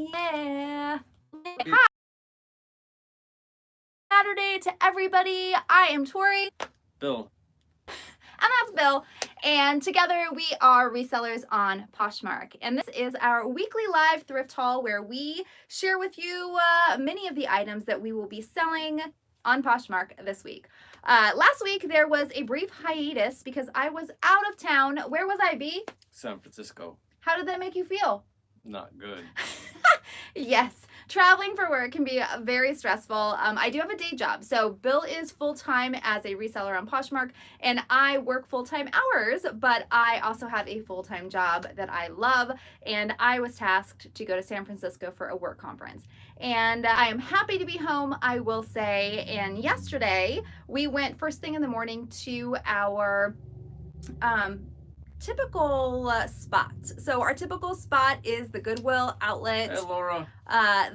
Yeah. Hi. Saturday to everybody. I am Tori. Bill. And that's Bill. And together we are resellers on Poshmark. And this is our weekly live thrift haul where we share with you many of the items that we will be selling on Poshmark this week. Last week there was a brief hiatus because I was out of town. Where was I, B? San Francisco. How did that make you feel? Not good. Yes, traveling for work can be very stressful. I do have a day job. So Bill is full-time as a reseller on Poshmark, and I work full-time hours, but I also have a full-time job that I love, and I was tasked to go to San Francisco for a work conference. And I am happy to be home, I will say. And yesterday, we went first thing in the morning to our typical spot. So our typical spot is the Goodwill Outlet. Hey, Laura.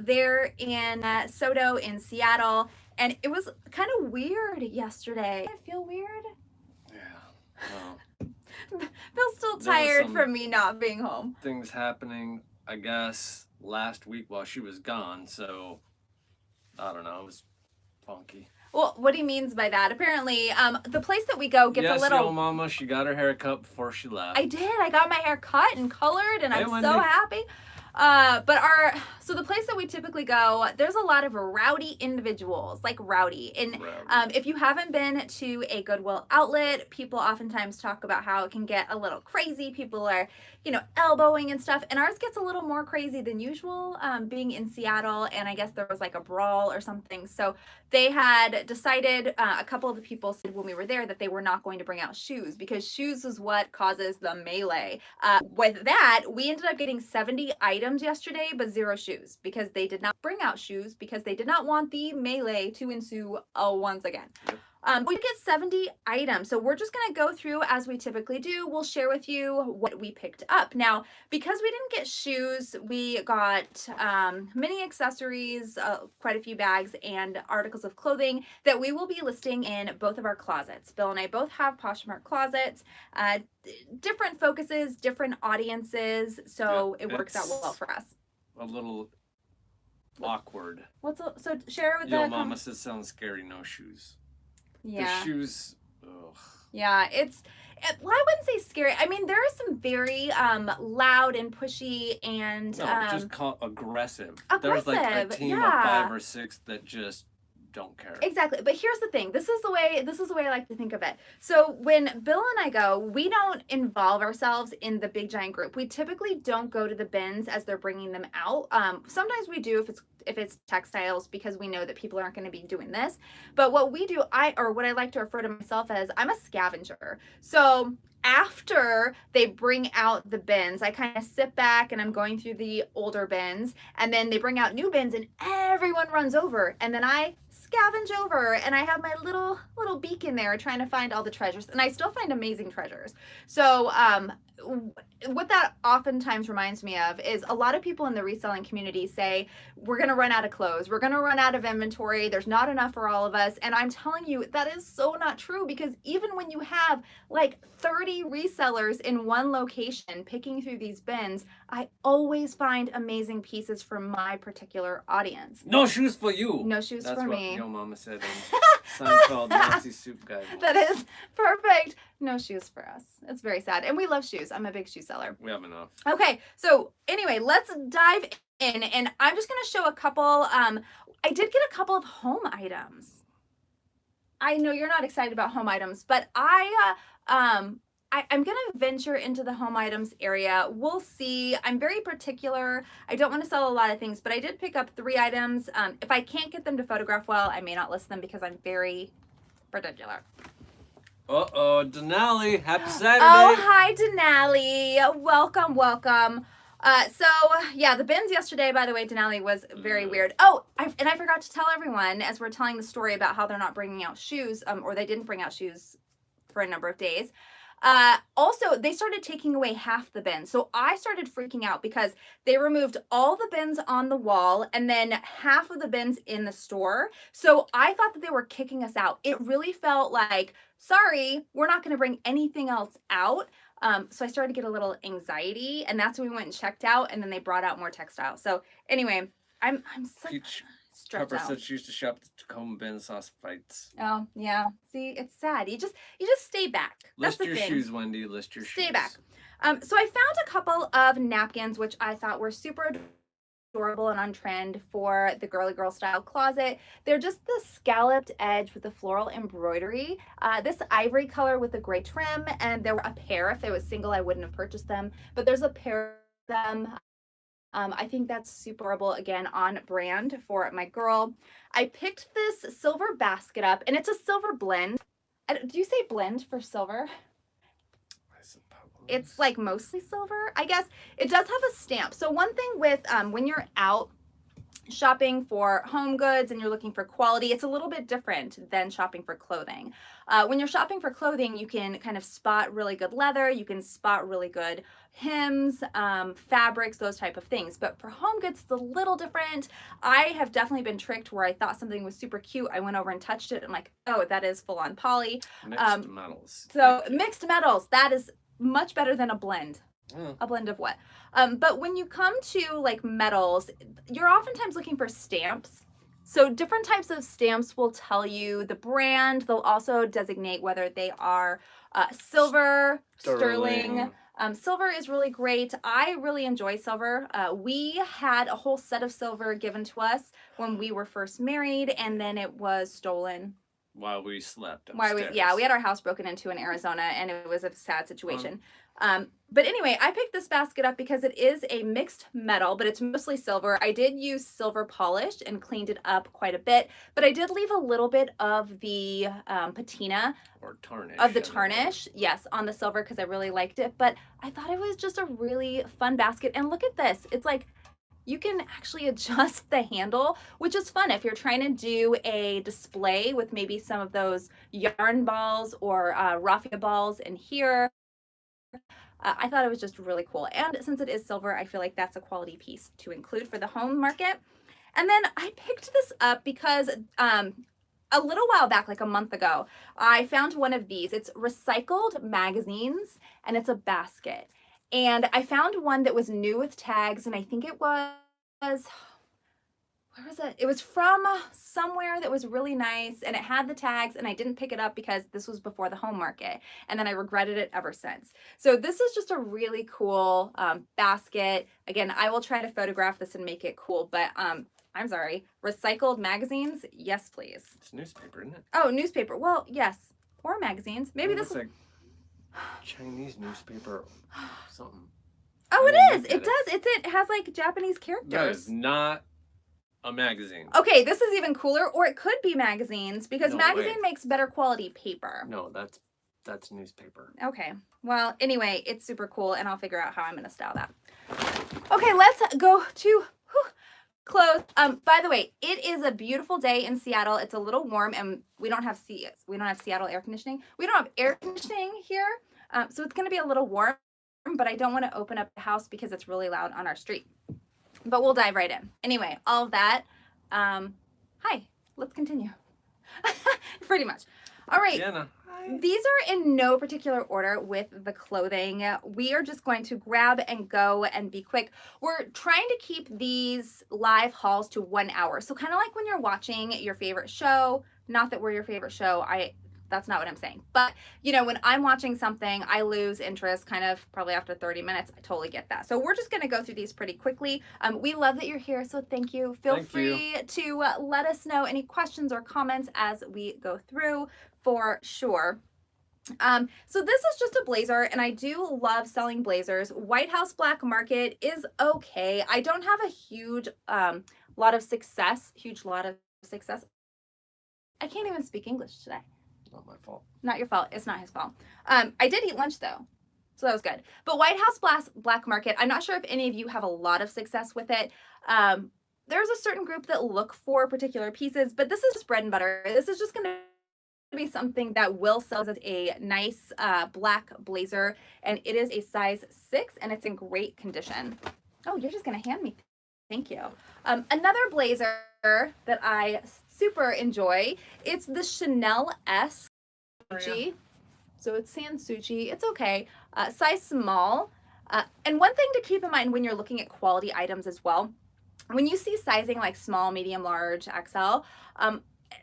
They're in Soto in Seattle, and it was kind of weird yesterday. I feel weird. Yeah. Well, Bill's still tired from me not being home. Things happening, I guess, last week while she was gone. So I don't know. It was funky. Well, what he means by that, apparently, the place that we go gets a little... Yes, mama, she got her hair cut before she left. I did. I got my hair cut and colored, and I'm Wendy. so happy. So the place that we typically go, there's a lot of rowdy individuals, like rowdy. And if you haven't been to a Goodwill Outlet, people oftentimes talk about how it can get a little crazy. People are, elbowing and stuff. And ours gets a little more crazy than usual, being in Seattle. And I guess there was like a brawl or something. So they had decided, a couple of the people said when we were there that they were not going to bring out shoes because shoes is what causes the melee. With that, we ended up getting 70 items yesterday, but 0 shoes because they did not bring out shoes because they did not want the melee to ensue once again. We get 70 items, so we're just going to go through as we typically do. We'll share with you what we picked up. Now, because we didn't get shoes, we got many accessories, quite a few bags, and articles of clothing that we will be listing in both of our closets. Bill and I both have Poshmark closets, different focuses, different audiences, so it works out well for us. A little awkward. So share with Yo, mama says sounds scary, no shoes. Yeah. The shoes, ugh. Yeah, well, I wouldn't say scary. I mean, there are some very loud and pushy and just call aggressive. Aggressive, There's like a team of 5 or 6 that just don't care. Exactly. But here's the thing. This is the way I like to think of it. So when Bill and I go, we don't involve ourselves in the big giant group. We typically don't go to the bins as they're bringing them out. Sometimes we do if it's textiles because we know that people aren't going to be doing this. But what we do, what I like to refer to myself as, I'm a scavenger. So after they bring out the bins, I kind of sit back and I'm going through the older bins, and then they bring out new bins and everyone runs over, and then I scavenge over and I have my little beak in there trying to find all the treasures, and I still find amazing treasures. So what that oftentimes reminds me of is a lot of people in the reselling community say, we're going to run out of clothes, we're going to run out of inventory, there's not enough for all of us. And I'm telling you, that is so not true, because even when you have like 30 resellers in one location picking through these bins, I always find amazing pieces for my particular audience. No shoes for you. No shoes for me. That's what your mama said in Seinfeld Nazi Soup Guy. That is perfect. No shoes for us. It's very sad. And we love shoes. I'm a big shoe seller. We have enough. Okay, so anyway, let's dive in, and I'm just going to show a couple. I did get a couple of home items. I know you're not excited about home items, but I'm going to venture into the home items area. We'll see. I'm very particular. I don't want to sell a lot of things, but I did pick up 3 items. If I can't get them to photograph well, I may not list them because I'm very particular. Uh-oh, Denali, happy Saturday. Oh, hi, Denali. Welcome. The bins yesterday, by the way, Denali, was very weird. Oh, I forgot to tell everyone, as we're telling the story about how they're not bringing out shoes, or they didn't bring out shoes for a number of days. Also, they started taking away half the bins. So I started freaking out because they removed all the bins on the wall and then half of the bins in the store. So I thought that they were kicking us out. It really felt like, sorry, we're not going to bring anything else out. So I started to get a little anxiety, and that's when we went and checked out, and then they brought out more textiles. So anyway, I'm so Peach stressed Pepper out. said she used to shop at the Tacoma Bin sauce fights. Oh yeah. See, it's sad. You just stay back. That's List the your thing. shoes, Wendy. List your shoes. Stay back. So I found a couple of napkins which I thought were super adorable and on trend for the girly girl style closet. They're just the scalloped edge with the floral embroidery. This ivory color with the gray trim, and there were a pair. If they was single, I wouldn't have purchased them, but there's a pair of them. I think that's super adorable, again, on brand for my girl. I picked this silver basket up, and it's a silver blend. Do you say blend for silver? I suppose. It's like mostly silver, I guess. It does have a stamp. So one thing with when you're out shopping for home goods and you're looking for quality, it's a little bit different than shopping for clothing. When you're shopping for clothing, you can kind of spot really good leather, you can spot really good hems, fabrics, those type of things. But for home goods, it's a little different. I have definitely been tricked where I thought something was super cute. I went over and touched it and I'm like, oh, that is full on poly. Mixed metals. So mixed metals, that is much better than a blend. Oh. A blend of what? But when you come to like metals, you're oftentimes looking for stamps. So different types of stamps will tell you the brand. They'll also designate whether they are silver, sterling. Silver is really great. I really enjoy silver. We had a whole set of silver given to us when we were first married, and then it was stolen. While we slept upstairs. We had our house broken into in Arizona, and it was a sad situation. But anyway, I picked this basket up because it is a mixed metal, but it's mostly silver. I did use silver polish and cleaned it up quite a bit, but I did leave a little bit of the patina or tarnish. Of the tarnish, yes, on the silver because I really liked it. But I thought it was just a really fun basket. And look at this. It's like you can actually adjust the handle, which is fun if you're trying to do a display with maybe some of those yarn balls or raffia balls in here. I thought it was just really cool. And since it is silver, I feel like that's a quality piece to include for the home market. And then I picked this up because a little while back, like a month ago, I found one of these. It's recycled magazines, and it's a basket. And I found one that was new with tags, and I think it was, where was it? It was from somewhere that was really nice, and it had the tags, and I didn't pick it up because this was before the home market, and then I regretted it ever since. So this is just a really cool basket. Again, I will try to photograph this and make it cool, but I'm sorry, recycled magazines? Yes, please. It's newspaper, isn't it? Oh, newspaper. Well, yes. Or magazines. Maybe this is like Chinese newspaper something. Oh, it is. It does. It has like Japanese characters. That is not a magazine. Okay, this is even cooler. Or it could be magazines because No magazine way. makes better quality paper. No, that's newspaper. Okay. Well, anyway, it's super cool, and I'll figure out how I'm going to style that. Okay, let's go to clothes. By the way, it is a beautiful day in Seattle. It's a little warm, and we don't have Seattle air conditioning. We don't have air conditioning here, so it's going to be a little warm. But I don't want to open up the house because it's really loud on our street. But we'll dive right in. Anyway, all of that. Hi. Let's continue. Pretty much. All right. Jenna, hi. These are in no particular order with the clothing. We are just going to grab and go and be quick. We're trying to keep these live hauls to 1 hour. So kind of like when you're watching your favorite show, not that we're your favorite show. That's not what I'm saying. But, you know, when I'm watching something, I lose interest kind of probably after 30 minutes. I totally get that. So we're just going to go through these pretty quickly. We love that you're here, so thank you. Feel free to let us know any questions or comments as we go through for sure. So this is just a blazer, and I do love selling blazers. White House Black Market is okay. I don't have a huge lot of success. I can't even speak English today. Not my fault. Not your fault. It's not his fault. I did eat lunch though, so that was good. But White House Black Market, I'm not sure if any of you have a lot of success with it. There's a certain group that look for particular pieces, but this is just bread and butter. This is just going to be something that will sell as a nice black blazer, and it is a size 6, and it's in great condition. Oh, you're just going to hand me. Thank you. Another blazer that I super enjoy. It's the Chanel S. So it's Sansuchi. It's okay. Size small. And one thing to keep in mind when you're looking at quality items as well, when you see sizing like small, medium, large, XL,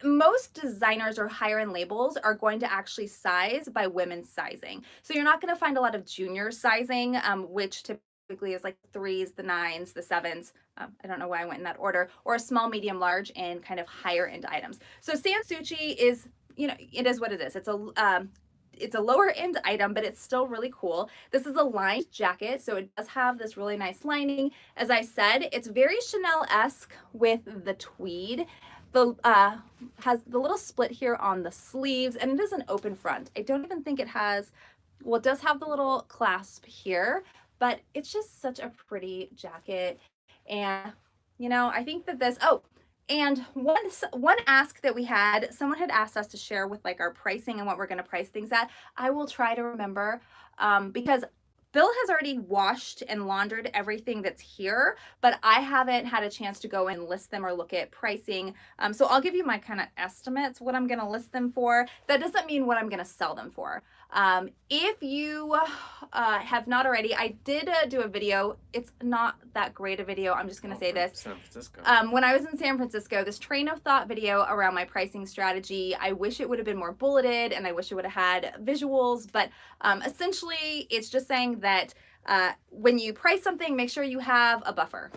most designers or higher end labels are going to actually size by women's sizing. So you're not going to find a lot of junior sizing, which typically is like threes, the nines, the sevens. I don't know why I went in that order, or a small, medium, large, and kind of higher end items. So Sansuchi is, you know, it is what it is. It's a lower end item, but it's still really cool. This is a lined jacket, so it does have this really nice lining. As I said, it's very Chanel-esque with the tweed. The has the little split here on the sleeves, and it is an open front. I don't even think it has, well, it does have the little clasp here, but it's just such a pretty jacket. And, you know, I think that this, oh, and one ask that we had, someone had asked us to share with like our pricing and what we're going to price things at. I will try to remember, because Bill has already washed and laundered everything that's here, but I haven't had a chance to go and list them or look at pricing. So I'll give you my kind of estimates, what I'm going to list them for. That doesn't mean what I'm going to sell them for. If you have not already, I did do a video. It's not that great a video. I'm just going to say this. San Francisco. When I was in San Francisco, this train of thought video around my pricing strategy, I wish it would have been more bulleted and I wish it would have had visuals, but essentially it's just saying that when you price something, make sure you have a buffer.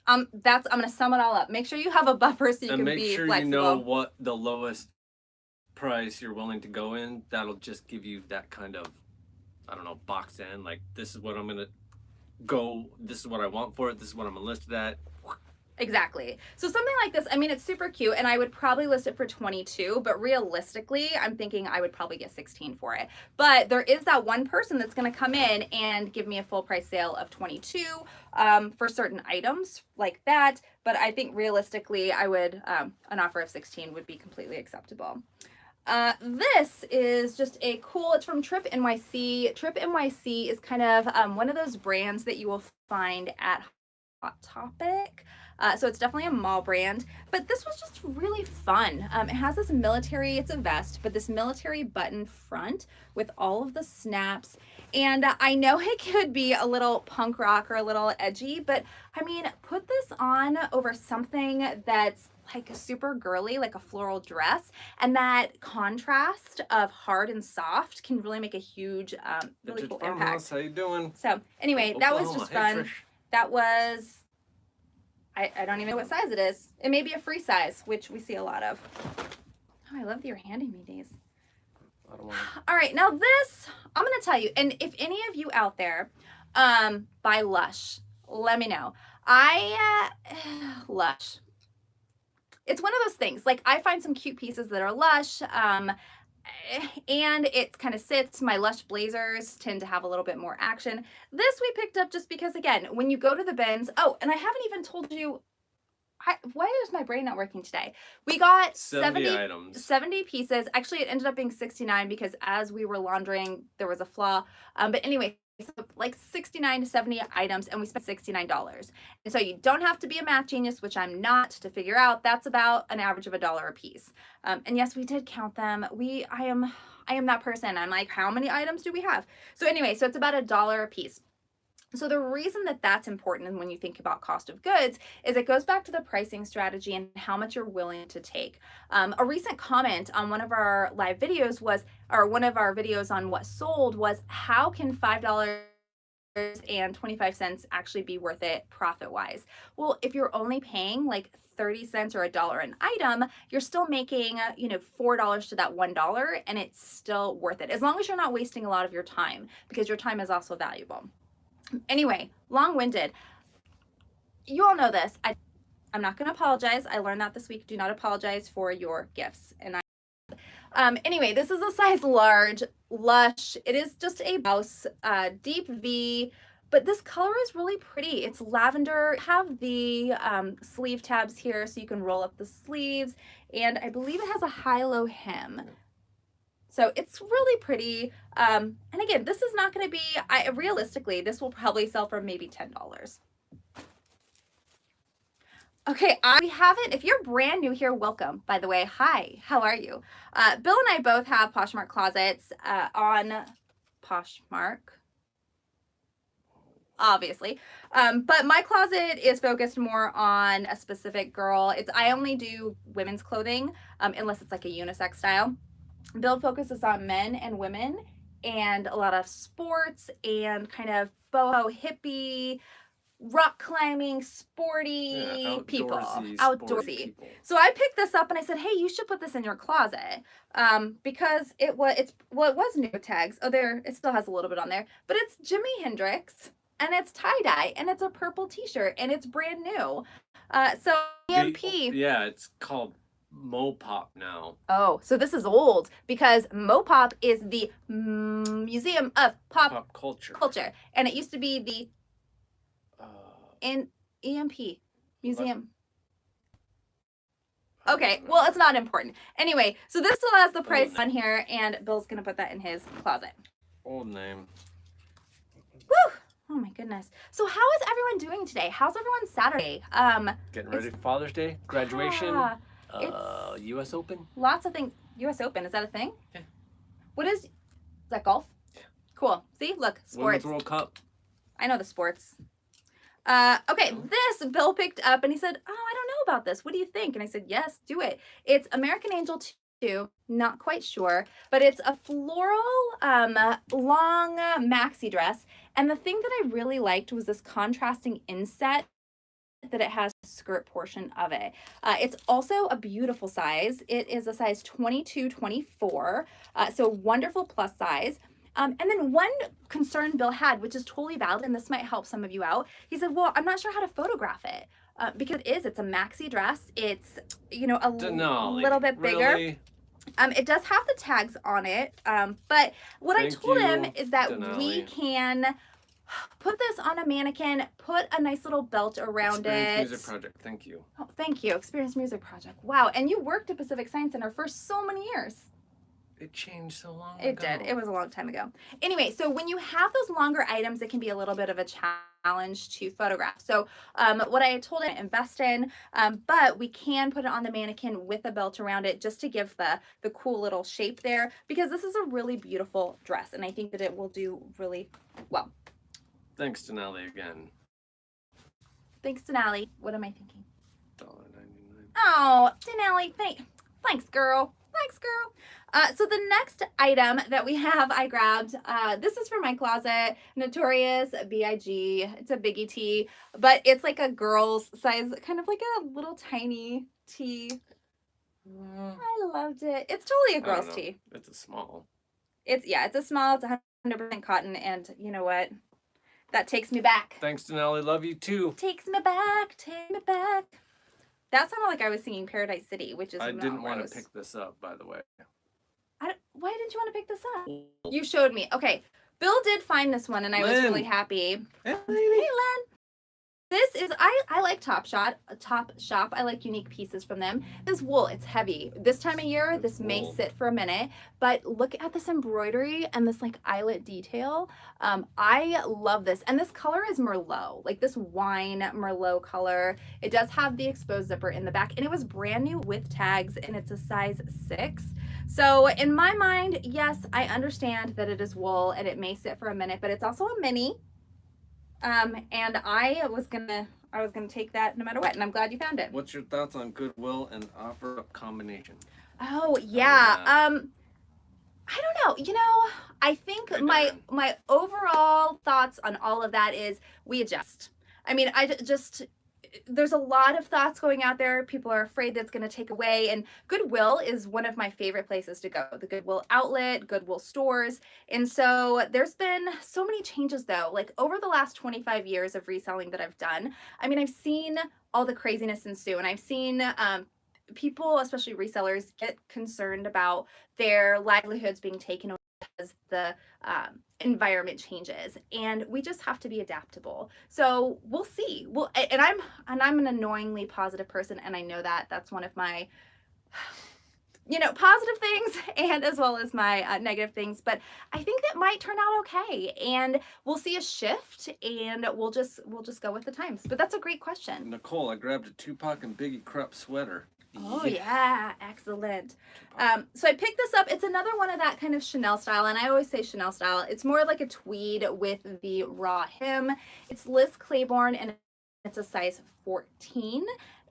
I'm going to sum it all up. Make sure you have a buffer so you can be flexible. And make sure you know what the lowest price you're willing to go in. That'll just give you that kind of, I don't know, box in. Like, this is what I'm going to go, this is what I want for it, this is what I'm going to list it at. Exactly. So something like this, I mean, it's super cute, and I would probably list it for 22, but realistically, I'm thinking I would probably get 16 for it. But there is that one person that's going to come in and give me a full price sale of 22 for certain items like that. But I think realistically, I would, an offer of 16 would be completely acceptable. This is just a cool, it's from Trip NYC. Trip NYC is kind of one of those brands that you will find at Hot Topic. So it's definitely a mall brand, but this was just really fun. It has this military, it's a vest, but this military button front with all of the snaps. And I know it could be a little punk rock or a little edgy, but I mean, put this on over something that's like super girly, like a floral dress, and that contrast of hard and soft can really make a huge, really cool impact. How you doing? So anyway, that was just fun. That was, I don't even know what size it is. It may be a free size, which we see a lot of. Oh, I love that you're handing me these. I don't want to. All right, now this, I'm going to tell you, and if any of you out there buy Lush, let me know. Lush. It's one of those things. Like, I find some cute pieces that are Lush, and it kind of sits. My Lush blazers tend to have a little bit more action. This we picked up just because, again, when you go to the bins, oh, and I haven't even told you, why is my brain not working today? We got 70 items. 70 pieces. Actually, it ended up being 69 because as we were laundering, there was a flaw. But anyway, so like 69 to 70 items, and we spent $69. And so you don't have to be a math genius, which I'm not, to figure out that's about an average of $1 a piece. And yes, we did count them. I am that person. I'm like, how many items do we have? So anyway, so it's about $1 a piece. So the reason that that's important when you think about cost of goods is it goes back to the pricing strategy and how much you're willing to take. A recent comment on one of our live videos was, or one of our videos on what sold was, how can $5.25 actually be worth it profit-wise? Well, if you're only paying like 30 cents or $1 an item, you're still making, you know, $4 to that $1, and it's still worth it, as long as you're not wasting a lot of your time, because your time is also valuable. Anyway, long-winded. You all know this. I'm not going to apologize. I learned that this week. Do not apologize for your gifts. And anyway, this is a size large, Lush. It is just a blouse, deep V, but this color is really pretty. It's lavender. Have the sleeve tabs here so you can roll up the sleeves, and I believe it has a high-low hem. So it's really pretty. And again, this is not going to be, realistically, this will probably sell for maybe $10. Okay, we haven't, if you're brand new here, welcome, by the way. Hi, how are you? Bill and I both have Poshmark closets on Poshmark, obviously. But my closet is focused more on a specific girl. I only do women's clothing, unless it's like a unisex style. Bill focuses on men and women and a lot of sports and kind of boho hippie rock climbing, sporty people, outdoorsy. People. So I picked this up and I said, "Hey, you should put this in your closet," because it was new tags. Oh, it still has a little bit on there, but it's Jimi Hendrix and it's tie dye and it's a purple T-shirt and it's brand new. So EMP. Yeah, it's called Mopop now. Oh, so this is old because Mopop is the Museum of Pop Culture, and it used to be the in EMP Museum. Okay, well, it's not important. Anyway, so this still has the price on here, and Bill's gonna put that in his closet. Old name. Woo! Oh my goodness. So how is everyone doing today? How's everyone's Saturday? Getting ready for Father's Day, graduation, U.S. Open. Lots of things. U.S. Open, is that a thing? Yeah. Is that golf? Yeah. Cool. See, look, sports. Women's World Cup. I know the sports. Okay, this Bill picked up and he said, "Oh, I don't know about this. What do you think?" And I said, "Yes, do it." It's American Angel 2, not quite sure, but it's a floral, long maxi dress. And the thing that I really liked was this contrasting inset that it has skirt portion of it. It's also a beautiful size. It is a size 22-24, so wonderful plus size. And then one concern Bill had, which is totally valid, and this might help some of you out. He said, "Well, I'm not sure how to photograph it because it's a maxi dress. It's, a little bit bigger." Really? It does have the tags on it, but what I told him is that we can put this on a mannequin, put a nice little belt around Experience Music Project. Thank you. Oh, thank you. Experience Music Project. Wow. And you worked at Pacific Science Center for so many years. It changed so long ago. It did. It was a long time ago. Anyway, so when you have those longer items, it can be a little bit of a challenge to photograph. So what I told him, invest in, but we can put it on the mannequin with a belt around it just to give the cool little shape there, because this is a really beautiful dress and I think that it will do really well. Thanks, Denali, again. Thanks, Denali. What am I thinking? $1.99. Oh, Denali, thanks, girl. Thanks, girl. So the next item that we have, I grabbed, this is for my closet, Notorious B.I.G. It's a biggie tee, but it's like a girl's size, kind of like a little tiny tee. I loved it. It's totally a girl's tee. It's a small. It's a small. It's 100% cotton, and you know what? That takes me back. Thanks, Denali. Love you too. Takes me back. Take me back. That sounded like I was singing Paradise City, which is I didn't want to pick this up, by the way. Why didn't you want to pick this up? You showed me. Okay. Bill did find this one, and I was really happy. Hey, Lynn. This is, I like Topshop. I like unique pieces from them. This wool, it's heavy. This time of year, this may sit for a minute, but look at this embroidery and this like eyelet detail. I love this. And this color is Merlot, like this wine Merlot color. It does have the exposed zipper in the back, and it was brand new with tags, and it's a size 6. So in my mind, yes, I understand that it is wool and it may sit for a minute, but it's also a mini. And I was gonna take that no matter what, and I'm glad you found it. What's your thoughts on Goodwill and offer-up combination? Oh yeah. I don't know. I think my overall thoughts on all of that is we adjust. I mean, there's a lot of thoughts going out there. People are afraid that's going to take away. And Goodwill is one of my favorite places to go. The Goodwill Outlet, Goodwill stores. And so there's been so many changes though. Like over the last 25 years of reselling that I've done, I mean, I've seen all the craziness ensue, and I've seen people, especially resellers, get concerned about their livelihoods being taken away as the environment changes, and we just have to be adaptable. So we'll see. I'm an annoyingly positive person, and I know that that's one of my positive things and as well as my negative things, but I think that might turn out okay, and we'll see a shift, and we'll just go with the times. But that's a great question. Nicole, I grabbed a Tupac and Biggie crop sweater. Oh yeah, excellent. So I picked this up. It's another one of that kind of Chanel style, and I always say Chanel style. It's more like a tweed with the raw hem. It's Liz Claiborne, and it's a size 14.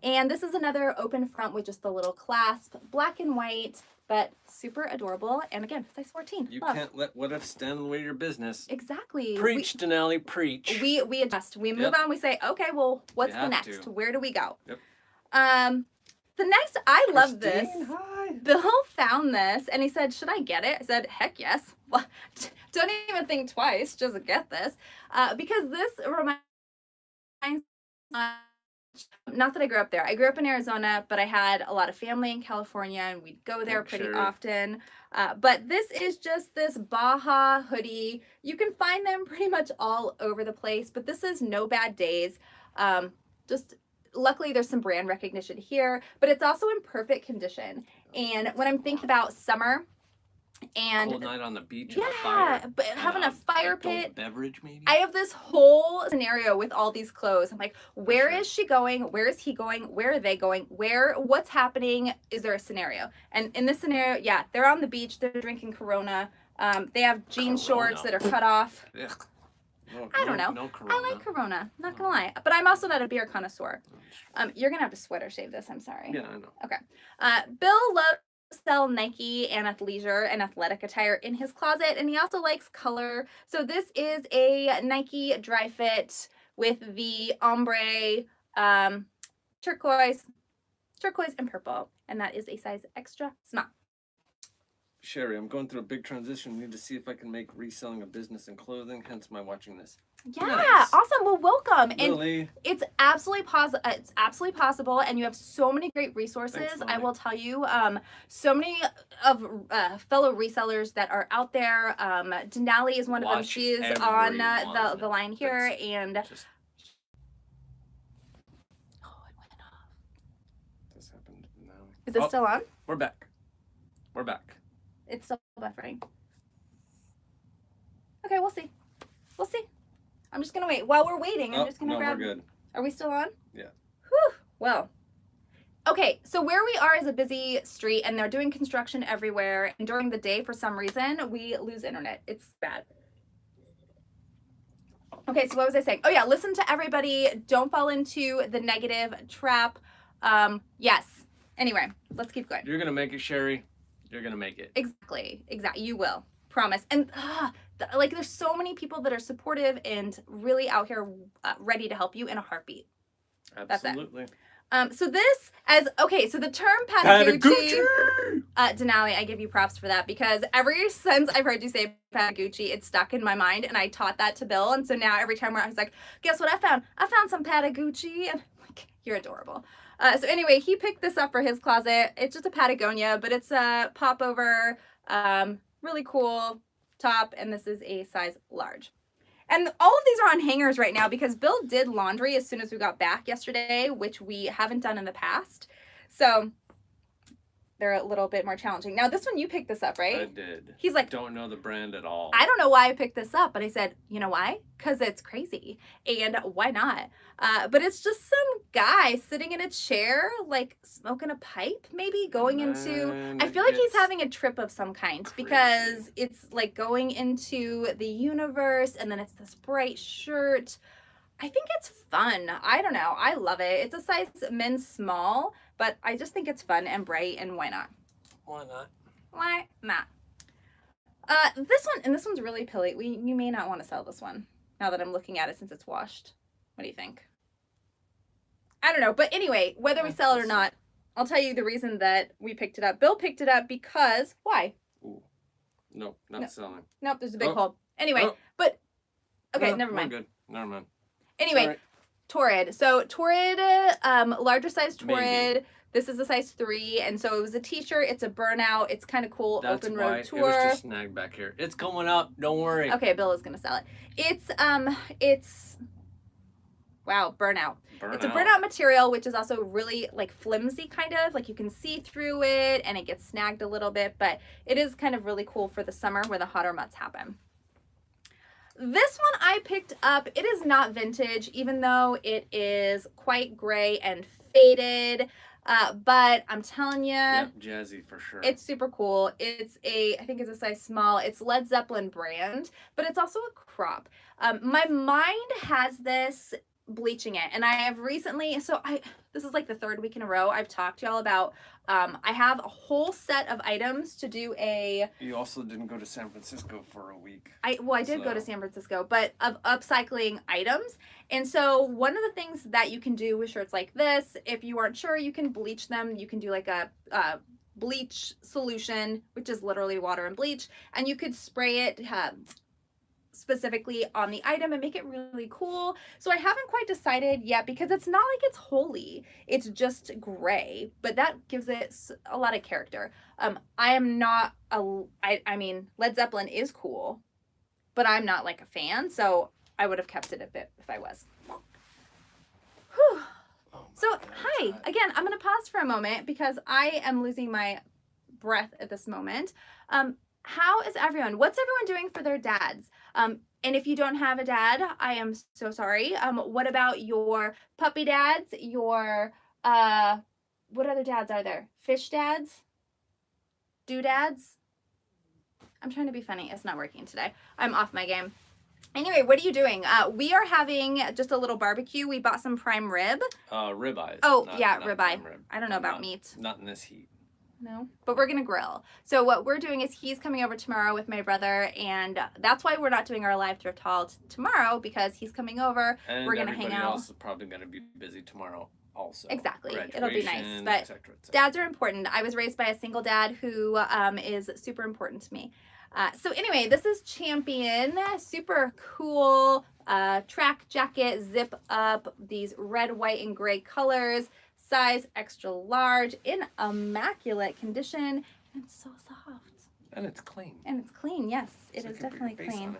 And this is another open front with just the little clasp, black and white, but super adorable. And again, size 14. You Love. can't let what if stand in the way of your business. Exactly. Preach, Denali, preach. We adjust. We move on. We say, okay, well, what's the next? Where do we go? Yep. The next, I love this. Hi. Bill found this and he said, should I get it? I said, heck yes. Well, don't even think twice. Just get this. Because this reminds not that I grew up there. I grew up in Arizona, but I had a lot of family in California and we'd go there pretty often. But this is just this Baja hoodie. You can find them pretty much all over the place, but this is No Bad Days. Just luckily there's some brand recognition here, but it's also in perfect condition. And when I'm thinking about summer and cold night on the beach, but having a fire pit, beverage maybe. I have this whole scenario with all these clothes. I'm like, where is she going? Where is he going? Where are they going? What's happening? Is there a scenario? And in this scenario, yeah, they're on the beach. They're drinking Corona. They have jean shorts that are cut off. Ugh. I don't know. No Corona. I like Corona, not gonna lie. But I'm also not a beer connoisseur. You're gonna have to sweater shave this. I'm sorry. Yeah, I know. Okay. Bill loves to sell Nike and athleisure and athletic attire in his closet, and he also likes color. So this is a Nike dry fit with the ombre turquoise and purple, and that is a size extra small. Sherry, I'm going through a big transition. Need to see if I can make reselling a business in clothing, hence my watching this. Yeah, nice. Awesome. Well, welcome. Lily. And it's absolutely possible, and you have so many great resources. Thanks, I will tell you, so many of fellow resellers that are out there. Denali is one of them. She is on the line here, and just... oh, it went off. This happened now. Is it still on? We're back. We're back. It's still buffering. Okay, we'll see. We'll see. I'm just gonna wait. While we're waiting, I'm just gonna grab. We're good. Are we still on? Yeah. Whew. Well. Okay, so where we are is a busy street, and they're doing construction everywhere. And during the day, for some reason, we lose internet. It's bad. Okay, so what was I saying? Oh yeah, listen to everybody. Don't fall into the negative trap. Yes. Anyway, let's keep going. You're gonna make it, Sherry. You're gonna make it. Exactly. You will. Promise. And like, there's so many people that are supportive and really out here ready to help you in a heartbeat. Absolutely. So this so the term Patagucci, Denali, I give you props for that, because ever since I've heard you say Patagucci, it's stuck in my mind, and I taught that to Bill, and so now every time I was like, guess what I found? I found some Patagucci, and I'm like, you're adorable. So anyway, he picked this up for his closet. It's just a Patagonia, but it's a popover, really cool top, and this is a size large. And all of these are on hangers right now because Bill did laundry as soon as we got back yesterday, which we haven't done in the past. So they're a little bit more challenging. Now, this one, you picked this up, right? I did. He's like, don't know the brand at all. I don't know why I picked this up, but I said, you know why? Because it's crazy. And why not? But it's just some guy sitting in a chair, like smoking a pipe, maybe going into, I feel like he's having a trip of some kind, because it's like going into the universe, and then it's this bright shirt. I think it's fun. I don't know. I love it. It's a size men's small, but I just think it's fun and bright, and why not? Why not? Why not? This one's really pilly. You may not want to sell this one now that I'm looking at it, since it's washed. What do you think? I don't know. But anyway, whether we sell it or not, I'll tell you the reason that we picked it up. Bill picked it up because, why? Ooh. Nope, not selling. Nope, there's a big hole. Anyway, but, okay, never mind. We're good. Never mind. Anyway, Torrid. So Torrid, larger size Torrid. Maybe. This is a size 3, and so it was a t-shirt. It's a burnout. It's kind of cool. That's open why road tour. It was just snagged back here. It's coming up. Don't worry. Okay, Bill is gonna sell it. It's Wow, burnout. It's a burnout material, which is also really like flimsy kind of, like you can see through it and it gets snagged a little bit, but it is kind of really cool for the summer where the hotter months happen. This one I picked up. It is not vintage, even though it is quite gray and faded. But I'm telling you, jazzy for sure. It's super cool. I think it's a size small. It's Led Zeppelin brand, but it's also a crop. My mind has this bleaching it, and I have recently, this is like the third week in a row I've talked to y'all about, I have a whole set of items to do You also didn't go to San Francisco for a week. I did go to San Francisco, but of upcycling items. And so one of the things that you can do with shirts like this, if you aren't sure, you can bleach them. You can do like a bleach solution, which is literally water and bleach, and you could spray it specifically on the item and make it really cool. So I haven't quite decided yet because it's not like it's holy. It's just gray, but that gives it a lot of character. I am not I mean, Led Zeppelin is cool, but I'm not like a fan, so I would have kept it if I was. Whew. So, hi. Again, I'm going to pause for a moment because I am losing my breath at this moment. How is everyone? What's everyone doing for their dads? And if you don't have a dad, I am so sorry. What about your puppy dads? Your, what other dads are there? Fish dads? Doodads? I'm trying to be funny. It's not working today. I'm off my game. Anyway, what are you doing? We are having just a little barbecue. We bought some prime rib. Ribeye. Oh, yeah, ribeye. I don't know about meat. Not in this heat. No, but we're gonna grill. So what we're doing is he's coming over tomorrow with my brother, and that's why we're not doing our live thrift haul tomorrow, because he's coming over. And we're gonna hang out. Everybody else is probably gonna be busy tomorrow also. Exactly. It'll be nice. But et cetera. Dads are important. I was raised by a single dad who is super important to me. So anyway, this is Champion, super cool track jacket, zip up, these red, white, and gray colors. Size extra large, in immaculate condition, and it's so soft. And it's clean. And it's clean, yes. It is definitely clean.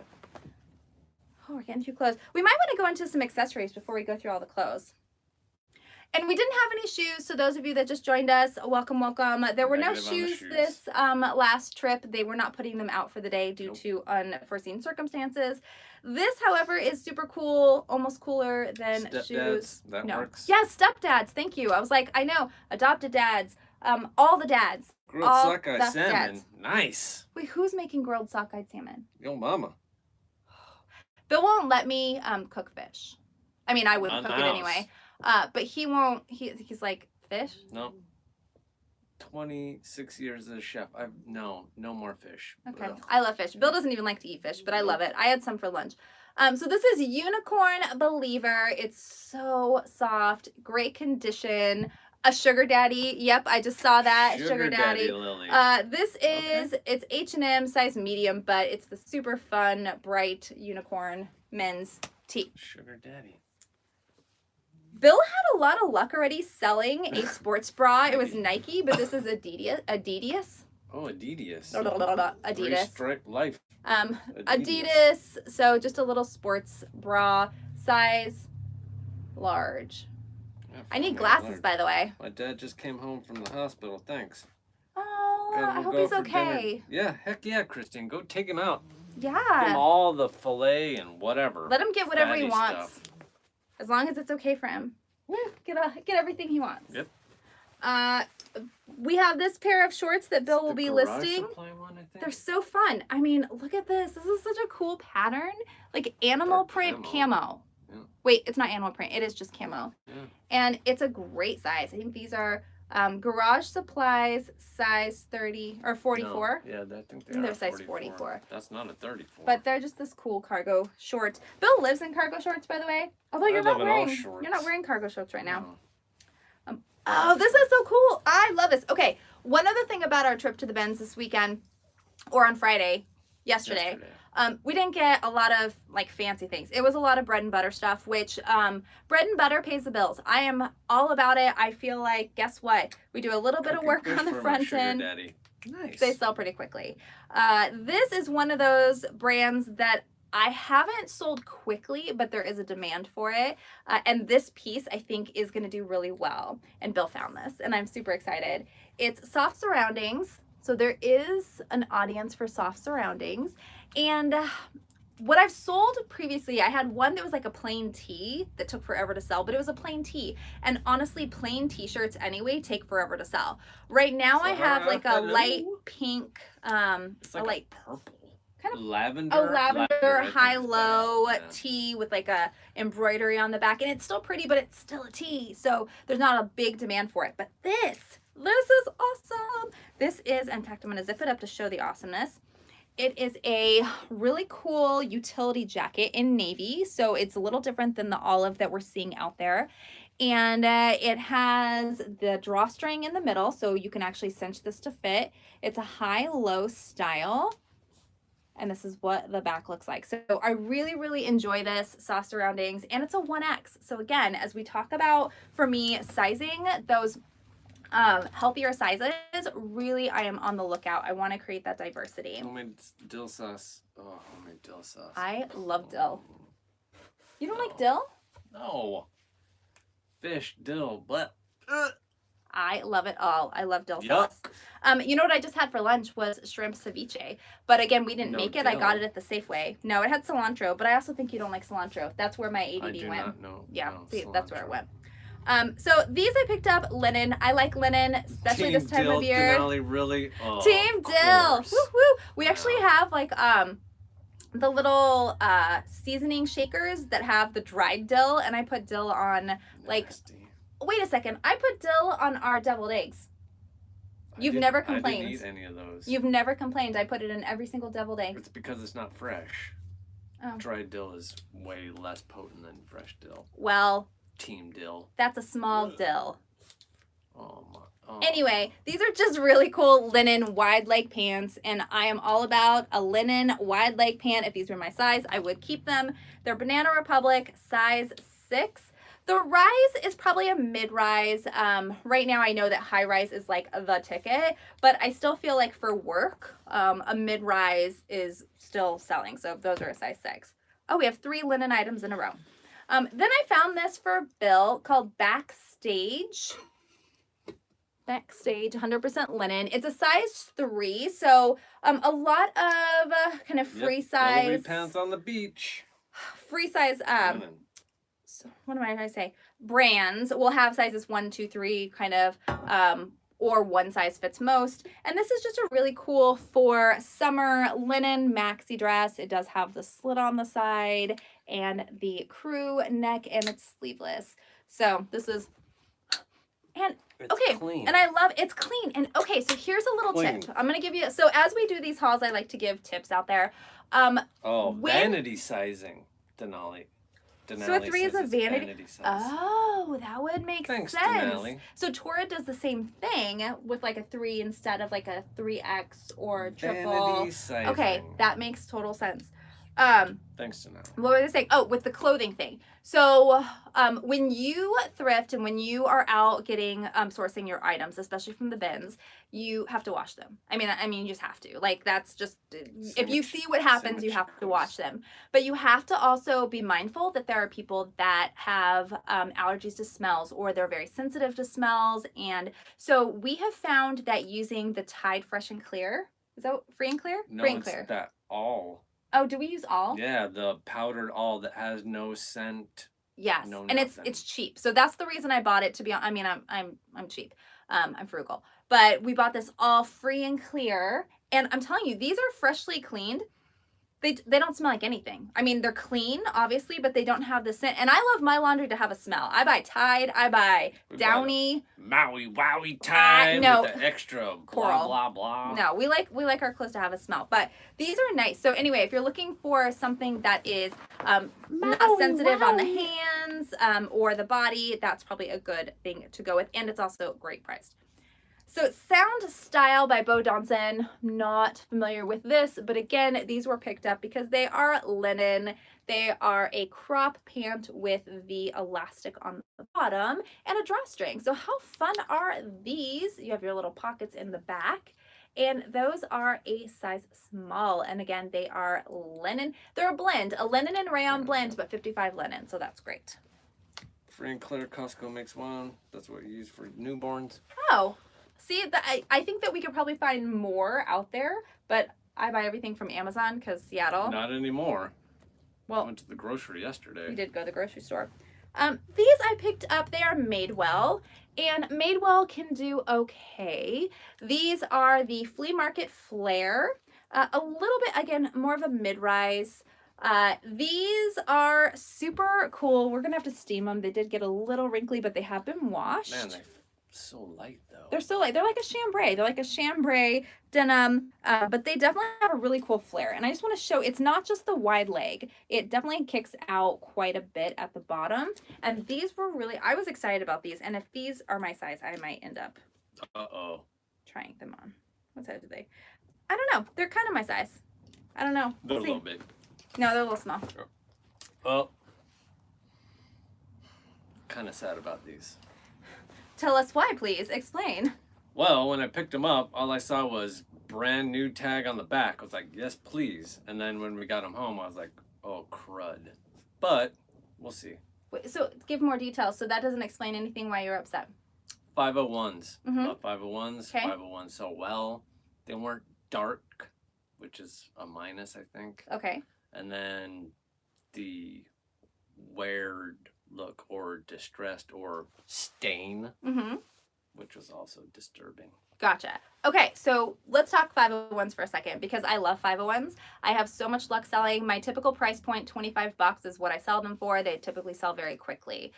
Oh, we're getting too close. We might want to go into some accessories before we go through all the clothes. And we didn't have any shoes, so those of you that just joined us, welcome, welcome. There were no shoes this last trip. They were not putting them out for the day due to unforeseen circumstances. This, however, is super cool, almost cooler than shoes. That works. Yes, stepdads. Thank you. I was like, I know, adopted dads, all the dads. Grilled sockeye salmon. Dads. Nice. Wait, who's making grilled sockeye salmon? Yo, mama. Bill won't let me cook fish. I mean, I wouldn't cook it anyway. But he won't. He's like, fish? No. 26 years as a chef. No more fish. Okay. Ugh. I love fish. Bill doesn't even like to eat fish, but I love it. I had some for lunch. So this is Unicorn Believer. It's so soft, great condition. A sugar daddy. Yep, I just saw that. Sugar daddy. Lily. This is it's H&M size medium, but it's the super fun, bright unicorn men's tee. Sugar daddy. Bill had a lot of luck already selling a sports bra. It was Nike, but this is Adidas. Oh, Adidas. Adidas. Stripe life. Adidas. So just a little sports bra, size large. Yeah, I need glasses, by the way. My dad just came home from the hospital. Thanks. Oh, I hope he's okay. Dinner. Yeah, heck yeah, Christine. Go take him out. Yeah. Give him all the filet and whatever. Let him get whatever he wants. Stuff. As long as it's okay for him. Get everything he wants. Yep. We have this pair of shorts that Bill will be listing. One, they're so fun. I mean, look at this. This is such a cool pattern. Like animal print camo. Yeah. Wait, it's not animal print. It is just camo. Yeah. And it's a great size. I think these are Garage Supplies size 30 or 44. No. Yeah, I think they're size 44. That's not a 34. But they're just this cool cargo short. Bill lives in cargo shorts, by the way. Although you're not wearing cargo shorts right now. No. Oh, this is so cool. I love this. Okay, one other thing about our trip to the Bends this weekend, or on Friday, yesterday. We didn't get a lot of like fancy things. It was a lot of bread and butter stuff, which bread and butter pays the bills. I am all about it. I feel like, guess what? We do a little bit of work on the front end. Daddy. Nice. They sell pretty quickly. This is one of those brands that I haven't sold quickly, but there is a demand for it. And this piece I think is going to do really well. And Bill found this and I'm super excited. It's soft surroundings. So there is an audience for soft surroundings. And what I've sold previously, I had one that was like a plain tee that took forever to sell, but it was a plain tee. And honestly, plain t-shirts anyway take forever to sell. Right now I have like a light pink, it's like a light purple. kind of lavender. lavender high-low tee with like a embroidery on the back. And it's still pretty, but it's still a tee. So there's not a big demand for it. But this is awesome. This is, in fact, I'm going to zip it up to show the awesomeness. It is a really cool utility jacket in navy, so it's a little different than the olive that we're seeing out there. And it has the drawstring in the middle, so you can actually cinch this to fit. It's a high-low style, and this is what the back looks like. So I really, really enjoy this, soft surroundings, and it's a 1X. So again, as we talk about, for me, sizing those healthier sizes, really I am on the lookout. I want to create that diversity. Homemade dill sauce. Oh, homemade dill sauce. I love dill. You don't like dill? No. Fish, dill, but I love it all. I love dill sauce. You know what I just had for lunch was shrimp ceviche. But again, we didn't make it. I got it at the Safeway. No, it had cilantro, but I also think you don't like cilantro. That's where my ADD I do went. not know. Yeah, no, see, cilantro. that's where it went. So these I picked up linen. I like linen, especially Team this time dill, of year. Denali, really? Oh, Team dill. Woo woo. We actually have like the little seasoning shakers that have the dried dill, and I put dill on like. Nasty. Wait a second. I put dill on our deviled eggs. You've never complained. I didn't eat any of those. You've never complained. I put it in every single deviled egg. It's because it's not fresh. Oh. Dried dill is way less potent than fresh dill. Well. Team dill. That's a small dill. Oh my. Oh. Anyway, these are just really cool linen wide leg pants, and I am all about a linen wide leg pant. If these were my size, I would keep them. They're Banana Republic size 6. The rise is probably a mid-rise. Right now I know that high rise is like the ticket, but I still feel like for work, a mid-rise is still selling. So those are a size 6. Oh, we have 3 linen items in a row. Then I found this for Bill called Backstage. Backstage, 100% linen. It's a size 3, so a lot of kind of free size. Celebrity pants on the beach. Free size. So what am I trying to say? Brands will have sizes 1, 2, 3, kind of, or one size fits most. And this is just a really cool for summer linen maxi dress. It does have the slit on the side and the crew neck, and it's sleeveless. So this is, and it's okay, clean. and I love, it's clean. And okay, so here's a little tip. I'm going to give you, so as we do these hauls, I like to give tips out there. Vanity sizing, Denali. So a 3 is a vanity size. Oh, that would make Thanks, sense. Denali. So Torrid does the same thing with like a 3 instead of like a 3X or triple. Vanity sizing. Okay, that makes total sense. Thanks, Denali. What was I saying? Oh, with the clothing thing. So when you thrift and when you are out getting sourcing your items, especially from the bins, you have to wash them. I mean, you just have to. Like that's just if you see what happens, you have to wash them. But you have to also be mindful that there are people that have allergies to smells or they're very sensitive to smells, and so we have found that using the Tide Fresh and Clear, is that free and clear? No, free and it's clear. that all. Oh, do we use all? Yeah, the powdered all that has no scent. Yes, no and nothing. it's cheap. So that's the reason I bought it. To be honest, I mean, I'm cheap. I'm frugal, but we bought this all free and clear, and I'm telling you, these are freshly cleaned. They don't smell like anything. I mean, they're clean, obviously, but they don't have the scent. And I love my laundry to have a smell. I buy Tide. I buy Downy. Maui Wowie Tide no. with the extra Coral. blah blah blah. No, we like our clothes to have a smell. But these are nice. So anyway, if you're looking for something that is not sensitive on the hands or the body, that's probably a good thing to go with. And it's also great priced. So Sound Style by Bo Johnson, not familiar with this, but again, these were picked up because they are linen. They are a crop pant with the elastic on the bottom and a drawstring. So how fun are these? You have your little pockets in the back, and those are a size small. And again, they are linen. They're a blend, a linen and rayon blend, but 55 linen, so that's great. Free and clear, Costco makes one. That's what you use for newborns. Oh, see, I think that we could probably find more out there, but I buy everything from Amazon because Seattle. Not anymore. Well, I went to the grocery yesterday. You did go to the grocery store. These I picked up. They are Madewell, and Madewell can do okay. These are the Flea Market Flare. A little bit, again, more of a mid-rise. These are super cool. We're going to have to steam them. They did get a little wrinkly, but they have been washed. Man, they're so light, though. They're so light. They're like a chambray. They're like a chambray denim, but they definitely have a really cool flare. And I just want to show, it's not just the wide leg. It definitely kicks out quite a bit at the bottom. And these were really, I was excited about these. And if these are my size, I might end up trying them on. What size are they? I don't know. They're kind of my size. I don't know. They're a little big. No, they're a little small. Well, kind of sad about these. Tell us why, please. Explain. Well, when I picked them up, all I saw was brand new tag on the back. I was like, yes, please. And then when we got them home, I was like, oh, crud. But we'll see. Wait, so give more details. So that doesn't explain anything why you're upset. 501s. Mm-hmm. 501s. Okay. 501s so well. They weren't dark, which is a minus, I think. Okay. And then the weared look or distressed or stain, Mm-hmm. which was also disturbing. Gotcha. Okay, so let's talk 501s for a second because I love 501s. I have so much luck selling. My typical price point, $25, is what I sell them for. They typically sell very quickly.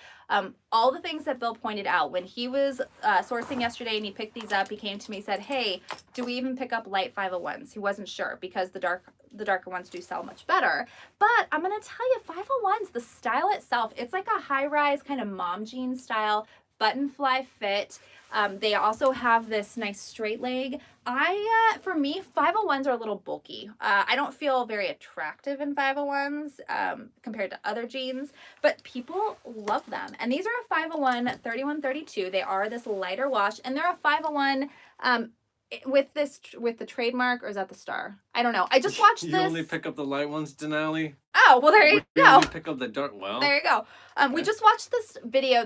All the things that Bill pointed out, when he was sourcing yesterday and he picked these up, he came to me and said, hey, do we even pick up light 501s? He wasn't sure because the darker ones do sell much better. But I'm going to tell you, 501s, the style itself, it's like a high-rise kind of mom jean style, button fly fit. They also have this nice straight leg. For me, 501s are a little bulky. I don't feel very attractive in 501s compared to other jeans, but people love them. And these are a 501 3132. They are this lighter wash, and they're a 501 with the trademark, or is that the star? I don't know. I just watched this. You only pick up the light ones, Denali? Oh, well, there you go. only pick up the dark. Well, there you go. We just watched this video,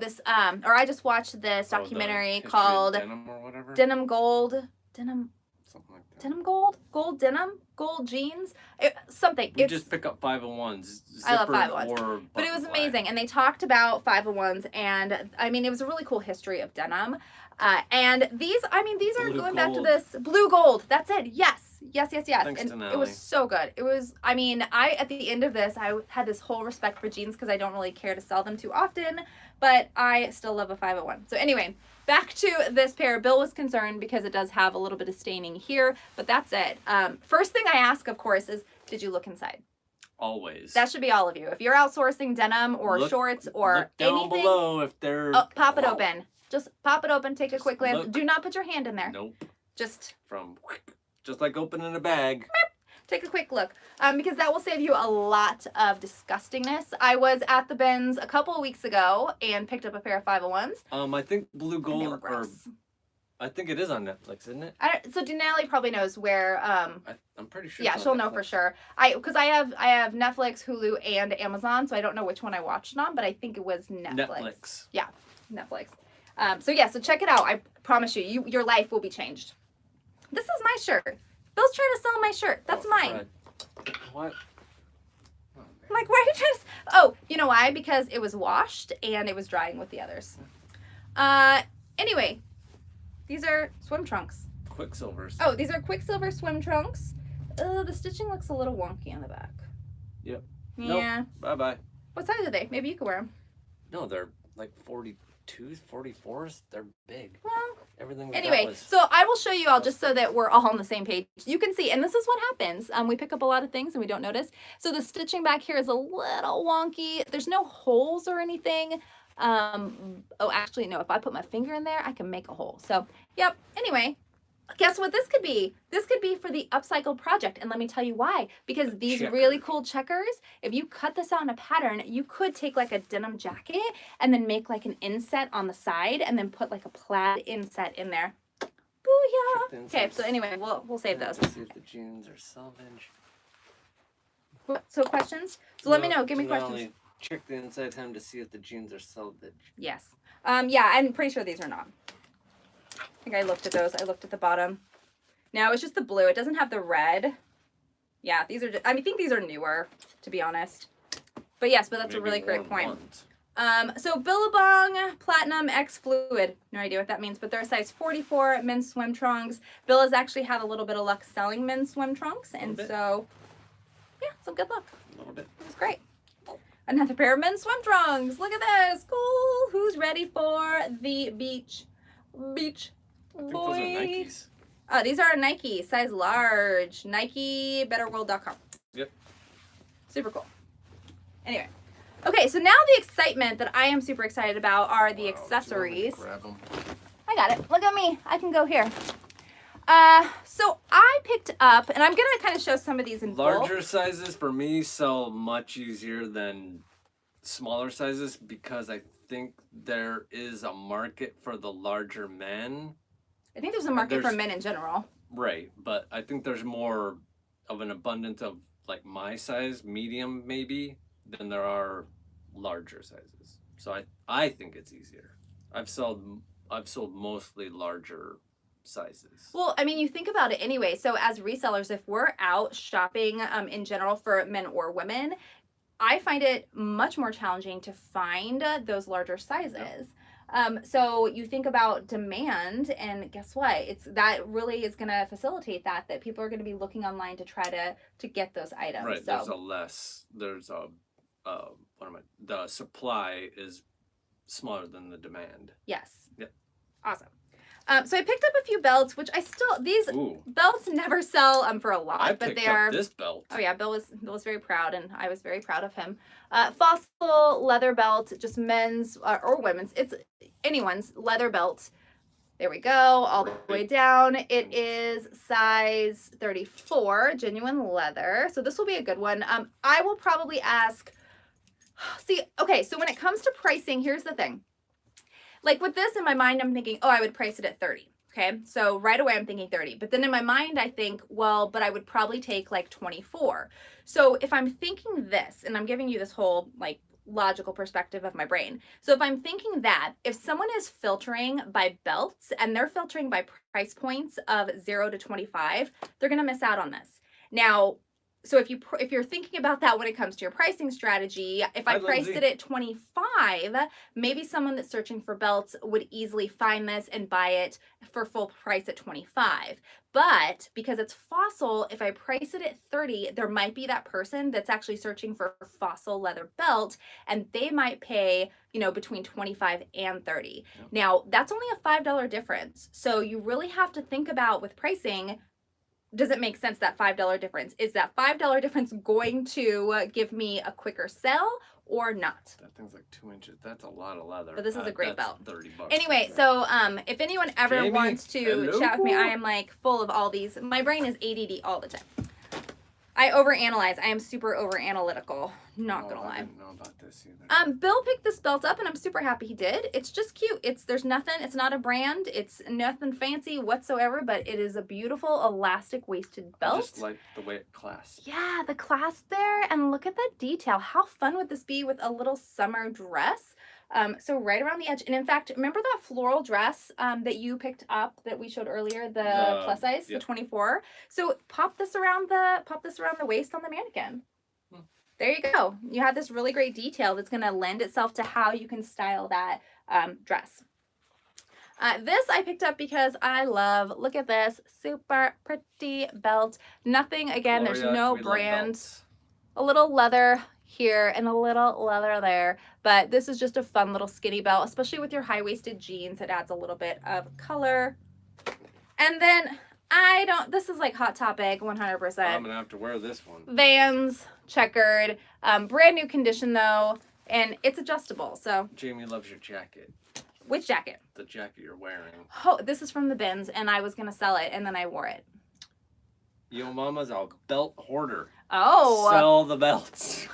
or I just watched this documentary called Denim or whatever. Denim Gold. Something like that. Denim Gold? Gold Denim? Gold Jeans? Something. We just pick up 501s. I love 501s. But it was button fly. amazing. And they talked about 501s. And I mean, it was a really cool history of denim. And these are Blue going back to gold. this. Blue gold. That's it. Yes. Thanks, And Denali. it was so good. It was, at the end of this, I had this whole respect for jeans because I don't really care to sell them too often. But I still love a 501. So anyway, back to this pair. Bill was concerned because it does have a little bit of staining here, but that's it. First thing I ask, of course, is did you look inside? Always. That should be all of you. If you're outsourcing denim or shorts or look down anything, below if they're. oh, pop it open. Just pop it open. Take a quick glance. look. Do not put your hand in there. Nope. Just Just like opening a bag. take a quick look because that will save you a lot of disgustingness. I was at the bins a couple of weeks ago and picked up a pair of 501s. I think Blue And they were Gold, or gross. I think it is on Netflix, isn't it? So Denali probably knows where. I'm pretty sure. Yeah, it's she'll on know Netflix. for sure. Because I have Netflix, Hulu, and Amazon, so I don't know which one I watched it on, but I think it was Netflix. Yeah, Netflix. So check it out. I promise you, your life will be changed. This is my shirt. Bill's trying to sell my shirt. That's mine. Crud. What? Oh, I'm like, why are you trying to? Oh, you know why? Because it was washed and it was drying with the others. Anyway, these are swim trunks. Quicksilvers. Oh, these are Quicksilver swim trunks. The stitching looks a little wonky on the back. Yep. Yeah. Nope. Bye bye. What size are they? Maybe you could wear them. No, they're like 42s, 44s. They're big. Well, Everything. We got anyway, was... so I will show you all just so that we're all on the same page. You can see, and this is what happens. We pick up a lot of things and we don't notice. So the stitching back here is a little wonky. There's no holes or anything. Oh, actually, no. If I put my finger in there, I can make a hole. So, yep. Anyway, guess what this could be? This could be for the upcycle project. And let me tell you why. Because these really cool checkers, if you cut this out in a pattern, you could take like a denim jacket and then make like an inset on the side and then put like a plaid inset in there. Oh yeah. Check the Okay, insides. so anyway, we'll save those. Let's see if the jeans are salvage. So questions? So let me know. Give me I questions. only check the inside hem to see if the jeans are salvage. Yes. Yeah, I'm pretty sure these are not. I think I looked at those. I looked at the bottom. No, it's just the blue. It doesn't have the red. Yeah, these are just, I think these are newer, to be honest. But yes, but that's a really great point. So Billabong Platinum X Fluid. No idea what that means, but they're a size 44 men's swim trunks. Bill has actually had a little bit of luck selling men's swim trunks, and so yeah, some good luck. A little bit. It was great. Another pair of men's swim trunks. Look at this. Cool. Who's ready for the beach? Beach I think boy. those are Nikes. Oh, these are Nike, size large. Nike betterworld.com. Yep. Super cool. Anyway. Okay, so now the excitement that I am super excited about are the accessories. Grab them. I got it. Look at me. I can go here. So I picked up, and I'm going to kind of show some of these in Larger bulk. sizes for me sell much easier than smaller sizes because I think there is a market for the larger men. I think there's a market for men in general. Right, but I think there's more of an abundance of like my size, medium maybe, than there are larger sizes. So I think it's easier. I've sold mostly larger sizes. Well, I mean, you think about it anyway. So as resellers, if we're out shopping in general for men or women, I find it much more challenging to find those larger sizes. So you think about demand, and guess what? That really is going to facilitate that people are going to be looking online to try to get those items. Right. So. The supply is smaller than the demand. Yes. Yep. Awesome. So I picked up a few belts, which these belts never sell for a lot, but they are. This belt. Oh yeah, Bill was very proud, and I was very proud of him. Fossil leather belt, just men's or women's. It's anyone's leather belt. There we go, all the way down. It is size 34, genuine leather. So this will be a good one. I will probably ask. See, okay, so when it comes to pricing, here's the thing. Like with this in my mind, I'm thinking, oh, I would price it at 30. Okay, so right away I'm thinking 30. But then in my mind, I think, well, but I would probably take like 24. So if I'm thinking this, and I'm giving you this whole like logical perspective of my brain. So if I'm thinking that, if someone is filtering by belts and they're filtering by price points of 0 to 25, they're going to miss out on this. Now, so if you're thinking about that when it comes to your pricing strategy, if I priced it at 25, maybe someone that's searching for belts would easily find this and buy it for full price at 25. But because it's Fossil, if I price it at 30, there might be that person that's actually searching for a Fossil leather belt, and they might pay, between 25 and 30. Yep. Now, that's only a $5 difference. So you really have to think about with pricing, does it make sense, that $5 difference? Is that $5 difference going to give me a quicker sell or not? That thing's like 2 inches. That's a lot of leather. But this is a great belt. $30. Anyway, so if anyone ever wants to chat with me, I am like full of all these. My brain is ADD all the time. I overanalyze. I am super over analytical. Not gonna lie. I didn't know about this either. Bill picked this belt up, and I'm super happy he did. It's just cute. There's nothing. It's not a brand. It's nothing fancy whatsoever, but it is a beautiful elastic waisted belt. I just like the way it clasps. Yeah, the clasp there, and look at that detail. How fun would this be with a little summer dress? So right around the edge, and in fact, remember that floral dress that you picked up that we showed earlier, the plus size, the 24. So pop this around the waist on the mannequin. There you go. You have this really great detail that's going to lend itself to how you can style that dress. This I picked up because I love, look at this, super pretty belt. Nothing, again, Gloria, there's no brand. A little leather here and a little leather there, but this is just a fun little skinny belt, especially with your high-waisted jeans. It adds a little bit of color. And then this is like Hot Topic 100%. I'm gonna have to wear this one. Vans, checkered, brand new condition though, and it's adjustable. So Jamie loves your jacket. Which jacket? The jacket you're wearing. Oh, this is from the bins, and I was gonna sell it, and then I wore it. Yo mama's a belt hoarder. Oh. Sell the belts.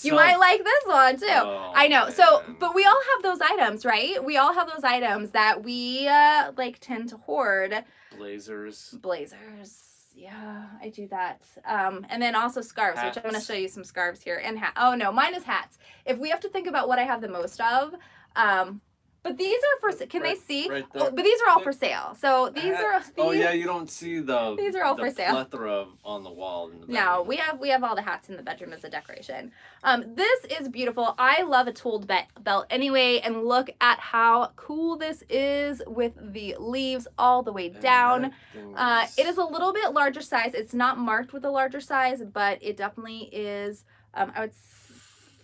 You might like this one too. Oh, I know. So, man. but we all have those items, right? We all have those items that we like tend to hoard. Blazers. Yeah, I do that. And then also scarves, Hats. which I'm going to show you some scarves here. And oh no, mine is hats. If we have to think about what I have the most of, but these are for. Can they see? Right Oh, but these are all for sale. So these are. Oh yeah, you don't see the. These are all for sale. Plethora on the wall in the bedroom. No, we have all the hats in the bedroom as a decoration. This is beautiful. I love a tooled belt anyway, and look at how cool this is with the leaves all the way down. It is a little bit larger size. It's not marked with a larger size, but it definitely is. I would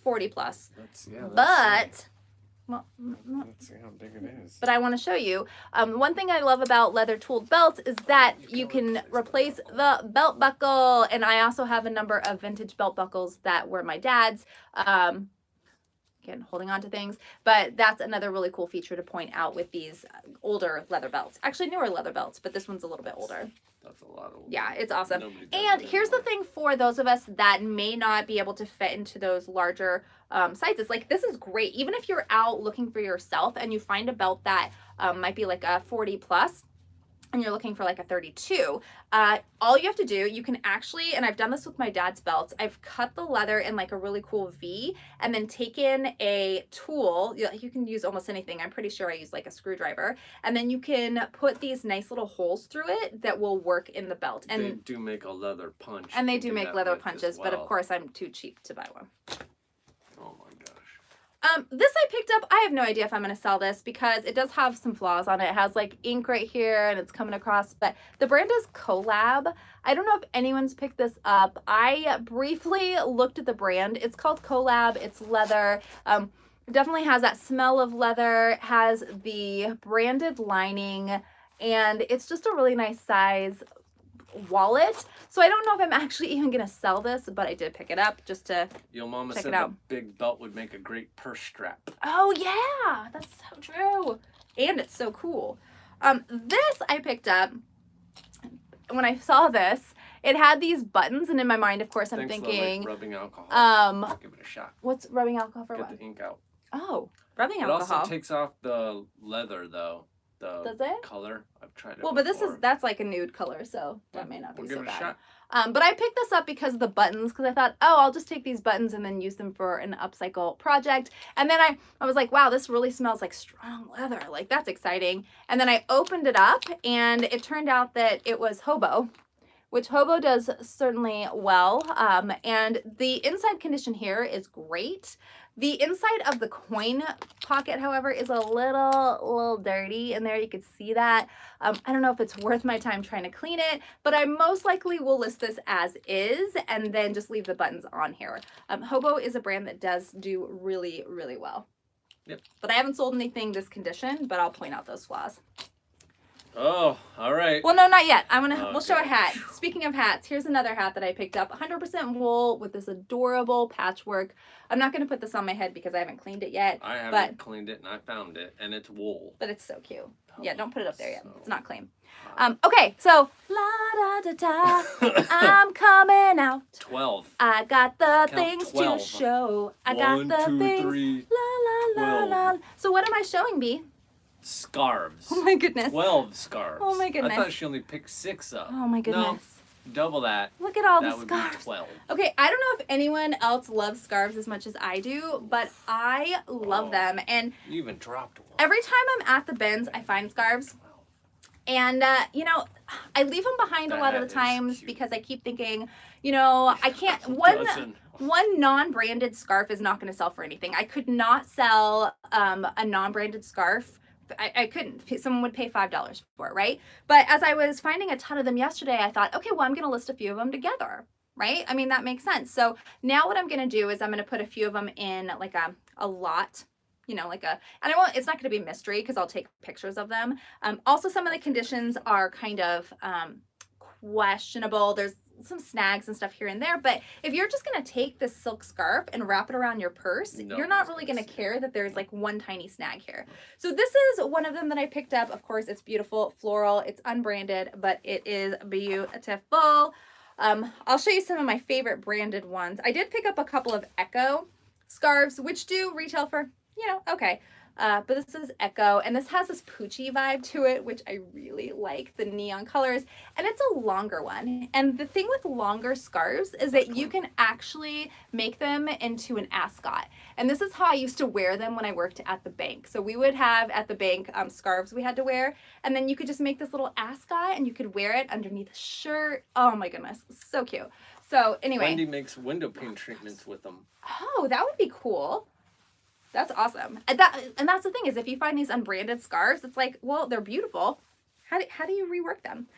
40 plus. But. Well, let's see how big it is. But I want to show you. One thing I love about leather tooled belts is that you can replace the belt buckle. And I also have a number of vintage belt buckles that were my dad's. Again, holding on to things. But that's another really cool feature to point out with these older leather belts. Actually, newer leather belts, but this one's a little bit older. That's a lot of. Yeah, it's awesome. And here's the thing for those of us that may not be able to fit into those larger sizes. Like, this is great. Even if you're out looking for yourself and you find a belt that might be like a 40 plus, and you're looking for like a 32, all you have to do, you can actually, and I've done this with my dad's belts, I've cut the leather in like a really cool V and then taken a tool, you can use almost anything, I'm pretty sure I use like a screwdriver, and then you can put these nice little holes through it that will work in the belt. And they do make a leather punch. And they do make leather punches, well. but of course I'm too cheap to buy one. Oh my gosh. This I picked up. I have no idea if I'm going to sell this because it does have some flaws on it. It has like ink right here and it's coming across, but the brand is Collab. I don't know if anyone's picked this up. I briefly looked at the brand. It's called Collab. It's leather. It definitely has that smell of leather, has the branded lining, and it's just a really nice size wallet. So I don't know if I'm actually even gonna sell this, but I did pick it up just to Your mama check said it out. a big belt would make a great purse strap. Oh yeah, that's so true. And it's so cool. This I picked up when I saw this. It had these buttons, and in my mind, of course, I'm thinking, like rubbing alcohol. I'll give it a shot. What's rubbing alcohol for? Get What? the ink out. Oh, rubbing It alcohol. also takes off the leather though. Does it? Color. I've tried it. Well, but before. that's like a nude color, so that may not be We'll so give it a bad. shot. But I picked this up because of the buttons, because I thought, oh, I'll just take these buttons and then use them for an upcycle project. And then I was like, wow, this really smells like strong leather. Like, that's exciting. And then I opened it up, and it turned out that it was Hobo, which Hobo does certainly well. And the inside condition here is great. The inside of the coin pocket, however, is a little dirty in there. You can see that. I don't know if it's worth my time trying to clean it, but I most likely will list this as is and then just leave the buttons on here. Hobo is a brand that does do really, really well. Yep. But I haven't sold anything this condition, but I'll point out those flaws. Oh, all right. Well, no, not yet. We'll show a hat. Speaking of hats, here's another hat that I picked up. 100% wool with this adorable patchwork. I'm not going to put this on my head because I haven't cleaned it yet. I haven't cleaned it, and I found it, and it's wool. But it's so cute. Yeah, don't put it up there yet. It's not clean. hot. Okay, so la da da da. I'm coming out. 12. I got the Count things 12. to show. I got 1, the 2, things. 3, La la la la. 12. So what am I showing, B? Scarves. Oh my goodness. 12 scarves. Oh my goodness. I thought she only picked 6 up. Oh my goodness. No, double that. Look at all That the would scarves. be 12. Okay, I don't know if anyone else loves scarves as much as I do, but I love them. And You even dropped one. every time I'm at the bins, I find scarves. And, you know, I leave them behind a lot of the That is times cute. because I keep thinking, you know, I can't, one non-branded scarf is not going to sell for anything. I could not sell a non-branded scarf. I couldn't. Someone would pay $5 for it, right? But as I was finding a ton of them yesterday, I thought, okay, well, I'm going to list a few of them together, right? I mean, that makes sense. So now what I'm going to do is I'm going to put a few of them in like a lot, you know, like and I won't, it's not going to be mystery because I'll take pictures of them. Also, some of the conditions are kind of questionable. There's some snags and stuff here and there. But if you're just going to take this silk scarf and wrap it around your purse, you're not really going to care that there's like one tiny snag here. So this is one of them that I picked up. Of course, it's beautiful, floral, it's unbranded, but it is beautiful. I'll show you some of my favorite branded ones. I did pick up a couple of Echo scarves, which do retail for, you know, okay. But this is Echo, and this has this Poochie vibe to it, which I really like, the neon colors, and it's a longer one. And the thing with longer scarves is that you can actually make them into an ascot. And this is how I used to wear them when I worked at the bank. So we would have at the bank scarves we had to wear, and then you could just make this little ascot, and you could wear it underneath a shirt. Oh my goodness, so cute. So anyway. Wendy makes window pane treatments with them. Oh, that would be cool. That's awesome. And that's the thing is if you find these unbranded scarves, it's like, well, they're beautiful. How do you rework them?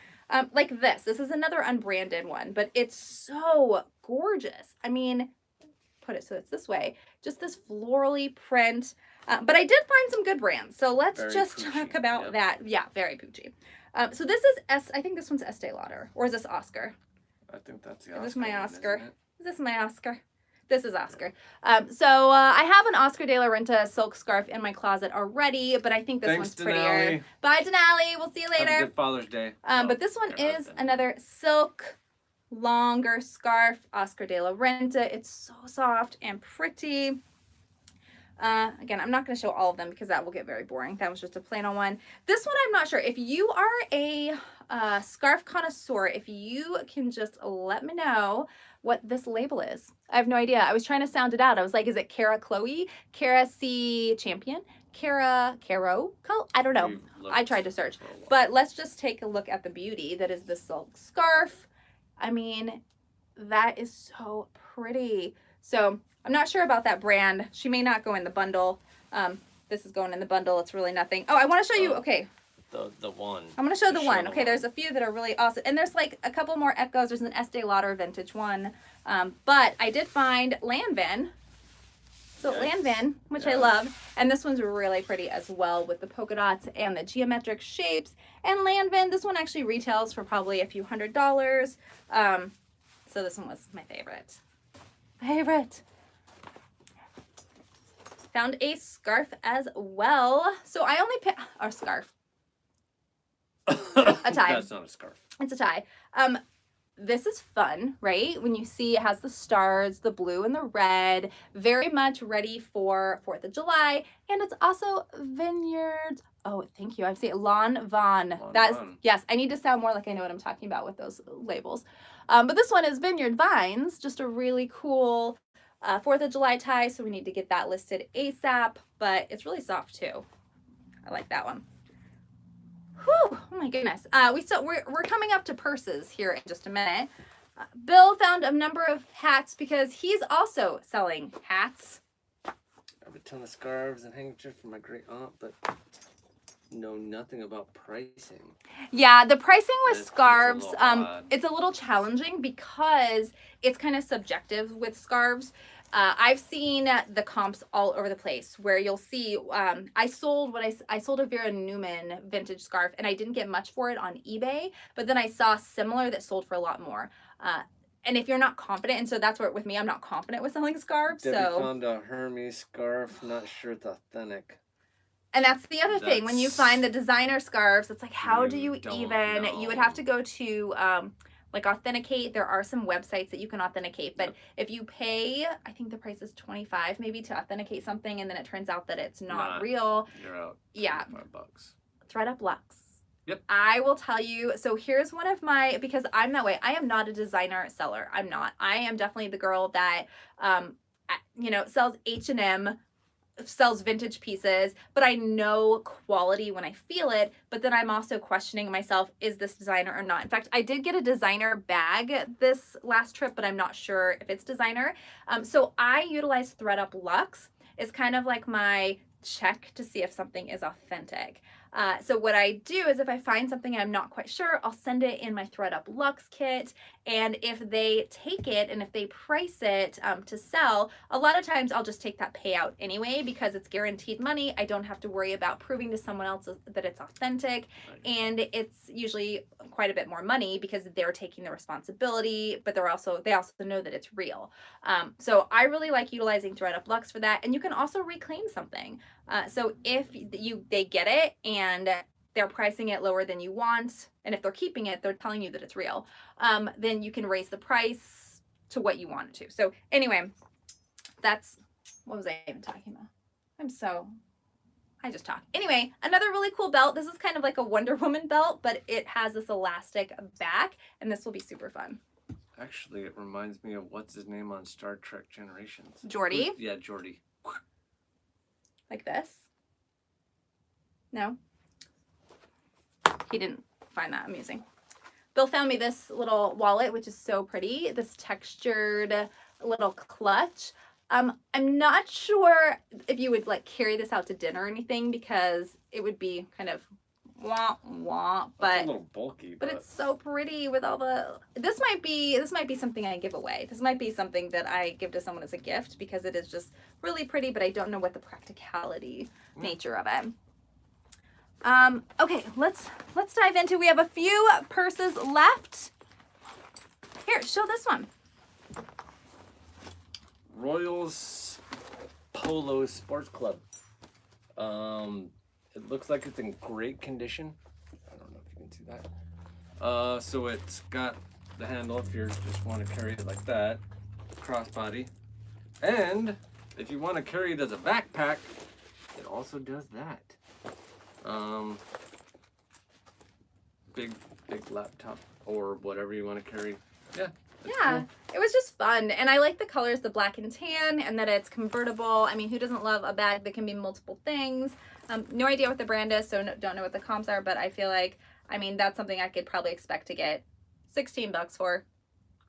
Like this. This is another unbranded one, but it's so gorgeous. I mean, put it so it's this way. Just this florally print. But I did find some good brands. So let's talk about that. Yeah, very Poochie. So this is I think this one's Estee Lauder. Or is this Oscar? I think that's the Oscar. Is this my Oscar? One, is this my Oscar? This is Oscar. So I have an Oscar de la Renta silk scarf in my closet already, but I think this one's prettier. Denali. Bye, Denali. We'll see you later. Have a good Father's Day. But this one is another silk longer scarf, Oscar de la Renta. It's so soft and pretty. Again, I'm not going to show all of them because that will get very boring. That was just a plain on one. This one, I'm not sure. If you are a scarf connoisseur, if you can just let me know what this label is. I have no idea. I was trying to sound it out. I was like, is it Cara Chloe? Cara C Champion? Caro? I don't know. I tried to search. But let's just take a look at the beauty that is the silk scarf. I mean, that is so pretty. So I'm not sure about that brand. She may not go in the bundle. This is going in the bundle. It's really nothing. Oh, I want to show you. Okay. The one. I'm going to show the one. Okay, there's a few that are really awesome. And there's like a couple more Echoes. There's an Estee Lauder vintage one. But I did find Lanvin. So Lanvin, which I love. And this one's really pretty as well with the polka dots and the geometric shapes. And Lanvin, this one actually retails for probably a few $100s. So this one was my favorite. Found a scarf as well. So I only picked our scarf. A tie. That's not a scarf. It's a tie. This is fun, right? When you see it has the stars, the blue and the red, very much ready for 4th of July. And it's also Vineyards. Oh, thank you. I'm saying Lon Von. Yes, I need to sound more like I know what I'm talking about with those labels. But this one is Vineyard Vines, just a really cool 4th of July tie. So we need to get that listed ASAP, but it's really soft too. I like that one. Whew, oh my goodness. We're coming up to purses here in just a minute. Bill found a number of hats because he's also selling hats. I have a ton of scarves and handkerchiefs from my great aunt, but know nothing about pricing. Yeah, the pricing with scarves, it's a little challenging because it's kind of subjective with scarves. I've seen the comps all over the place where you'll see, I sold a Vera Newman vintage scarf and I didn't get much for it on eBay, but then I saw similar that sold for a lot more. And if you're not confident, and so that's where with me, I'm not confident with selling scarves. Debbie found a Hermes scarf, not sure it's authentic. And that's the other thing. When you find the designer scarves, it's like, how do you even, you would have to go to, like Authenticate. There are some websites that you can authenticate, but if you pay, I think the price is $25 maybe to authenticate something, and then it turns out that it's not real. You're out. Yeah. $5. ThredUp Luxe. Yep. I will tell you. So here's one of my, because I'm that way. I am not a designer seller. I'm not. I am definitely the girl that, sells H&M, sells vintage pieces, but I know quality when I feel it. But then I'm also questioning myself, is this designer or not? In fact, I did get a designer bag this last trip, but I'm not sure if it's designer. So I utilize ThredUp Luxe. It's kind of like my check to see if something is authentic. So what I do is if I find something I'm not quite sure, I'll send it in my ThredUp Luxe kit. And if they take it and if they price it to sell, a lot of times I'll just take that payout anyway because it's guaranteed money. I don't have to worry about proving to someone else that it's authentic. Right. And it's usually quite a bit more money because they're taking the responsibility, but they also know that it's real. So I really like utilizing ThredUp Luxe for that. And you can also reclaim something. So if they get it and they're pricing it lower than you want, and if they're keeping it, they're telling you that it's real, then you can raise the price to what you want it to. So anyway, that's, what was I even talking about? I just talk. Anyway, another really cool belt. This is kind of like a Wonder Woman belt, but it has this elastic back, and this will be super fun. Actually, it reminds me of what's his name on Star Trek Generations. Geordi? Yeah, Geordi. Like this? No? He didn't find that amusing. Bill found me this little wallet, which is so pretty. This textured little clutch. I'm not sure if you would like carry this out to dinner or anything because it would be kind of wah wah, but it's a little bulky, but it's so pretty with all the, this might be something I give away. This might be something that I give to someone as a gift because it is just really pretty, but I don't know what the practicality nature of it. Okay, let's dive into, we have a few purses left. Here, show this one. Royals Polo Sports Club. It looks like it's in great condition. I don't know if you can see that. So it's got the handle if you just want to carry it like that, crossbody, and if you want to carry it as a backpack, it also does that. Big laptop or whatever you want to carry. Yeah. Yeah, cool. It was just fun, and I like the colors, the black and tan, and that it's convertible. I mean, who doesn't love a bag that can be multiple things? No idea what the brand is, so don't know what the comps are, but I feel like, I mean, that's something I could probably expect to get $16 for.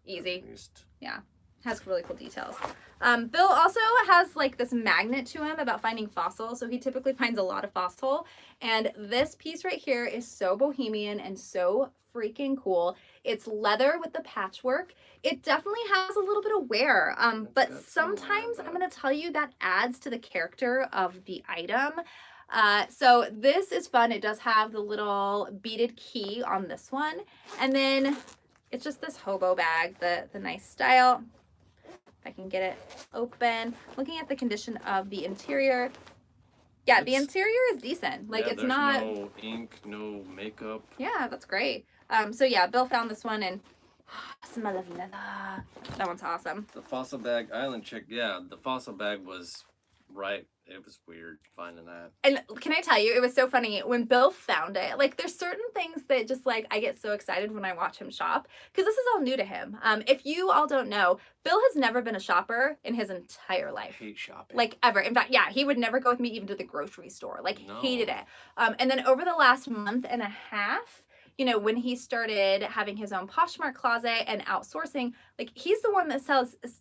Easy. At least. Yeah, has really cool details. Bill also has like this magnet to him about finding fossils, so he typically finds a lot of fossil, and this piece right here is so bohemian and so freaking cool. It's leather with the patchwork. It definitely has a little bit of wear, but sometimes I'm going to tell you that adds to the character of the item. So this is fun. It does have the little beaded key on this one, and then it's just this hobo bag, the nice style. If I can get it open. Looking at the condition of the interior. Yeah, the interior is decent. Like, it's not no ink, no makeup. Yeah, that's great. So yeah, Bill found this one, and smell of leather. That one's awesome. The fossil bag island chick. Yeah, the fossil bag was right. It was weird finding that. And can I tell you, it was so funny when Bill found it. Like, there's certain things that just like I get so excited when I watch him shop because this is all new to him. If you all don't know, Bill has never been a shopper in his entire life. I hate shopping. Like, ever. In fact, yeah, he would never go with me even to the grocery store. Like, hated it. And then over the last month and a half, you know, when he started having his own Poshmark closet and outsourcing, like, he's the one that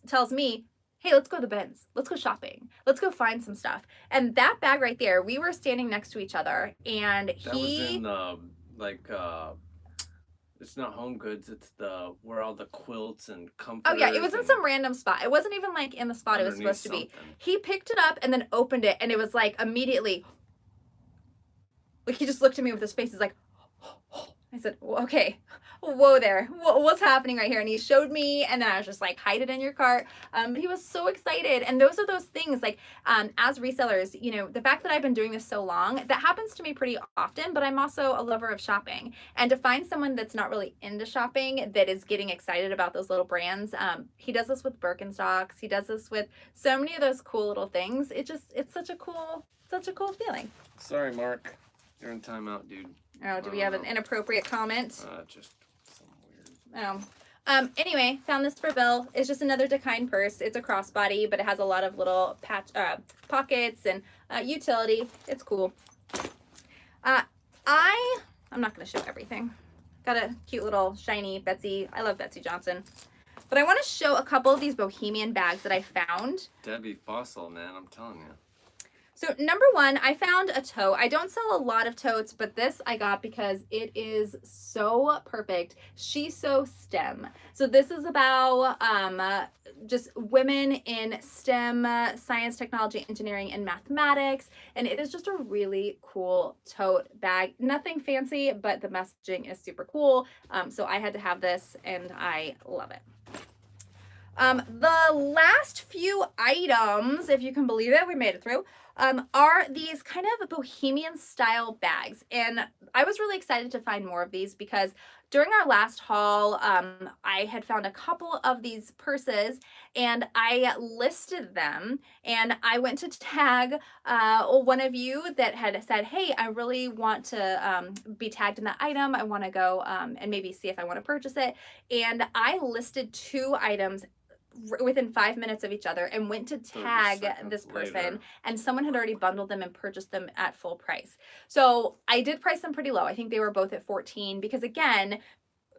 tells me, hey, let's go to the bins. Let's go shopping. Let's go find some stuff. And that bag right there, we were standing next to each other, and that was in it's not Home Goods. It's where all the quilts and comforters. Oh yeah, it was in some random spot. It wasn't even like in the spot it was supposed to be. He picked it up and then opened it, and it was like immediately, like he just looked at me with his face. He's like, I said, okay, whoa there, what's happening right here? And he showed me, and then I was just like, hide it in your cart. He was so excited. And those are those things, like, as resellers, you know, the fact that I've been doing this so long, that happens to me pretty often, but I'm also a lover of shopping. And to find someone that's not really into shopping that is getting excited about those little brands, he does this with Birkenstocks. He does this with so many of those cool little things. It's such a cool feeling. Sorry, Mark. You're in timeout, dude. Oh, do we have an inappropriate comment? Just some weird. Oh. Anyway, found this for Bill. It's just another Dakine purse. It's a crossbody, but it has a lot of little pockets and utility. It's cool. I'm not going to show everything. Got a cute little shiny Betsy. I love Betsy Johnson. But I want to show a couple of these bohemian bags that I found. Debbie Fossil, man, I'm telling you. So number one, I found a tote. I don't sell a lot of totes, but this I got because it is so perfect. She's so STEM. So this is about just women in STEM, science, technology, engineering, and mathematics. And it is just a really cool tote bag. Nothing fancy, but the messaging is super cool. So I had to have this and I love it. The last few items, if you can believe it, we made it through, are these kind of bohemian style bags. And I was really excited to find more of these because during our last haul, I had found a couple of these purses and I listed them, and I went to tag one of you that had said, hey, I really want to be tagged in that item. I want to go and maybe see if I want to purchase it. And I listed 2 items within 5 minutes of each other and went to tag this person later. And someone had already bundled them and purchased them at full price. So I did price them pretty low. I think they were both at $14 because again,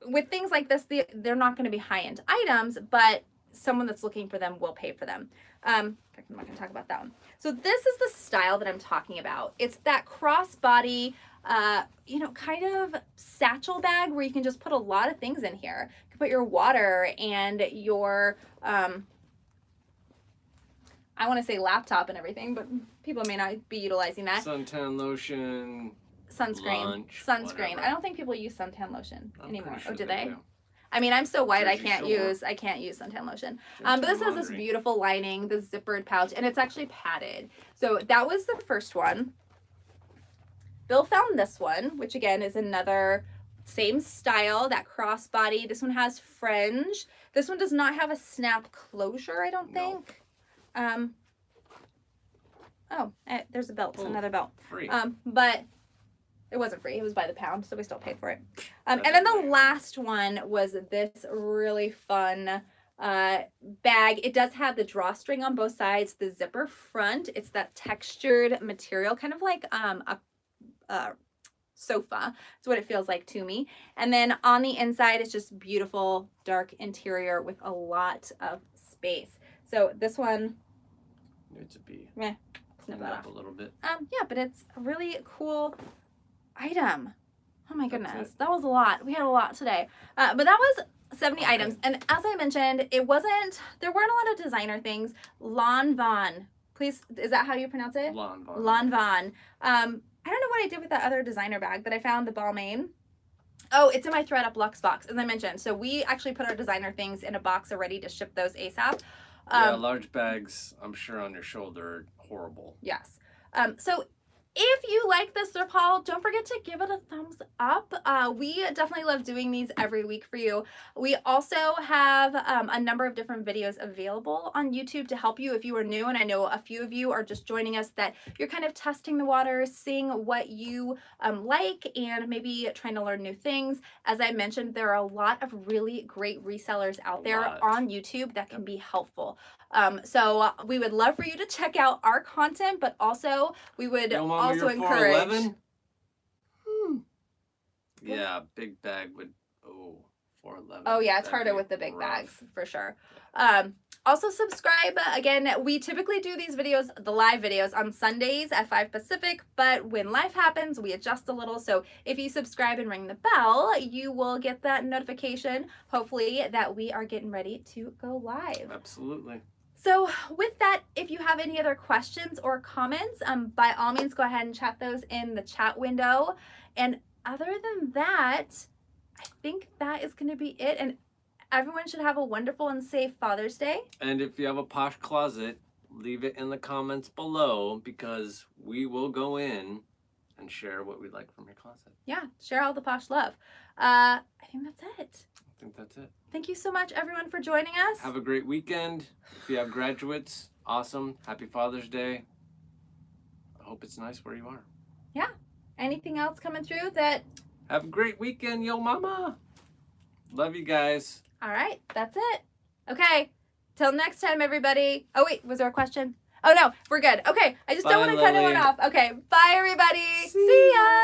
with things like this, they're not going to be high-end items, but someone that's looking for them will pay for them. I'm not going to talk about that one. So this is the style that I'm talking about. It's that crossbody, kind of satchel bag where you can just put a lot of things in here. You can put your water and your, I want to say laptop and everything, but people may not be utilizing that. Suntan lotion. Sunscreen. Lunch, Sunscreen. whatever. I don't think people use suntan lotion anymore. Sure or do they? do. I mean, I'm so white, Jersey I can't use suntan lotion. But this has this beautiful lining, this zippered pouch, and it's actually padded. So that was the first one. Bill found this one, which again is another same style, that crossbody. This one has fringe. This one does not have a snap closure, I don't think. There's a belt, another belt. Free. But it wasn't free. It was by the pound, so we still paid for it. And then the last one was this really fun bag. It does have the drawstring on both sides, the zipper front. It's that textured material, kind of like a sofa. It's what it feels like to me. And then on the inside, it's just beautiful, dark interior with a lot of space. So this one needs to be snip cleaned that up off a little bit. Yeah, but it's a really cool item. Oh my goodness, that was a lot. We had a lot today. But that was 70 items. And as I mentioned, there weren't a lot of designer things. Lanvin. Please, is that how you pronounce it? Lanvin. I don't know what I did with that other designer bag that I found, the Balmain. Oh, it's in my Thread Up Luxe box, as I mentioned. So we actually put our designer things in a box already to ship those ASAP. Large bags, I'm sure on your shoulder are horrible. Yes. So if you like this thrift haul, don't forget to give it a thumbs up. We definitely love doing these every week for you. We also have a number of different videos available on YouTube to help you if you are new, and I know a few of you are just joining us that you're kind of testing the waters, seeing what you like, and maybe trying to learn new things. As I mentioned, there are a lot of really great resellers out there on YouTube that can be helpful. So we would love for you to check out our content, but also we would also encourage. Yeah, big bag would. Oh, 411. Oh yeah, it's harder with the big bags for sure. Also subscribe. Again, we typically do these videos, the live videos, on Sundays at 5 Pacific, but when life happens, we adjust a little. So if you subscribe and ring the bell, you will get that notification, hopefully, that we are getting ready to go live. Absolutely. So with that, if you have any other questions or comments, by all means, go ahead and chat those in the chat window. And other than that, I think that is going to be it. And everyone should have a wonderful and safe Father's Day. And if you have a posh closet, leave it in the comments below, because we will go in and share what we like from your closet. Yeah, share all the posh love. I think that's it. I think that's it. Thank you so much, everyone, for joining us. Have a great weekend. If you have graduates, awesome. Happy Father's Day. I hope it's nice where you are. Yeah. Anything else coming through that... Have a great weekend, yo mama. Love you guys. All right, that's it. Okay, till next time, everybody. Oh, wait, was there a question? Oh, no, we're good. Okay, I just don't want to cut anyone off. Okay, bye, everybody. See ya.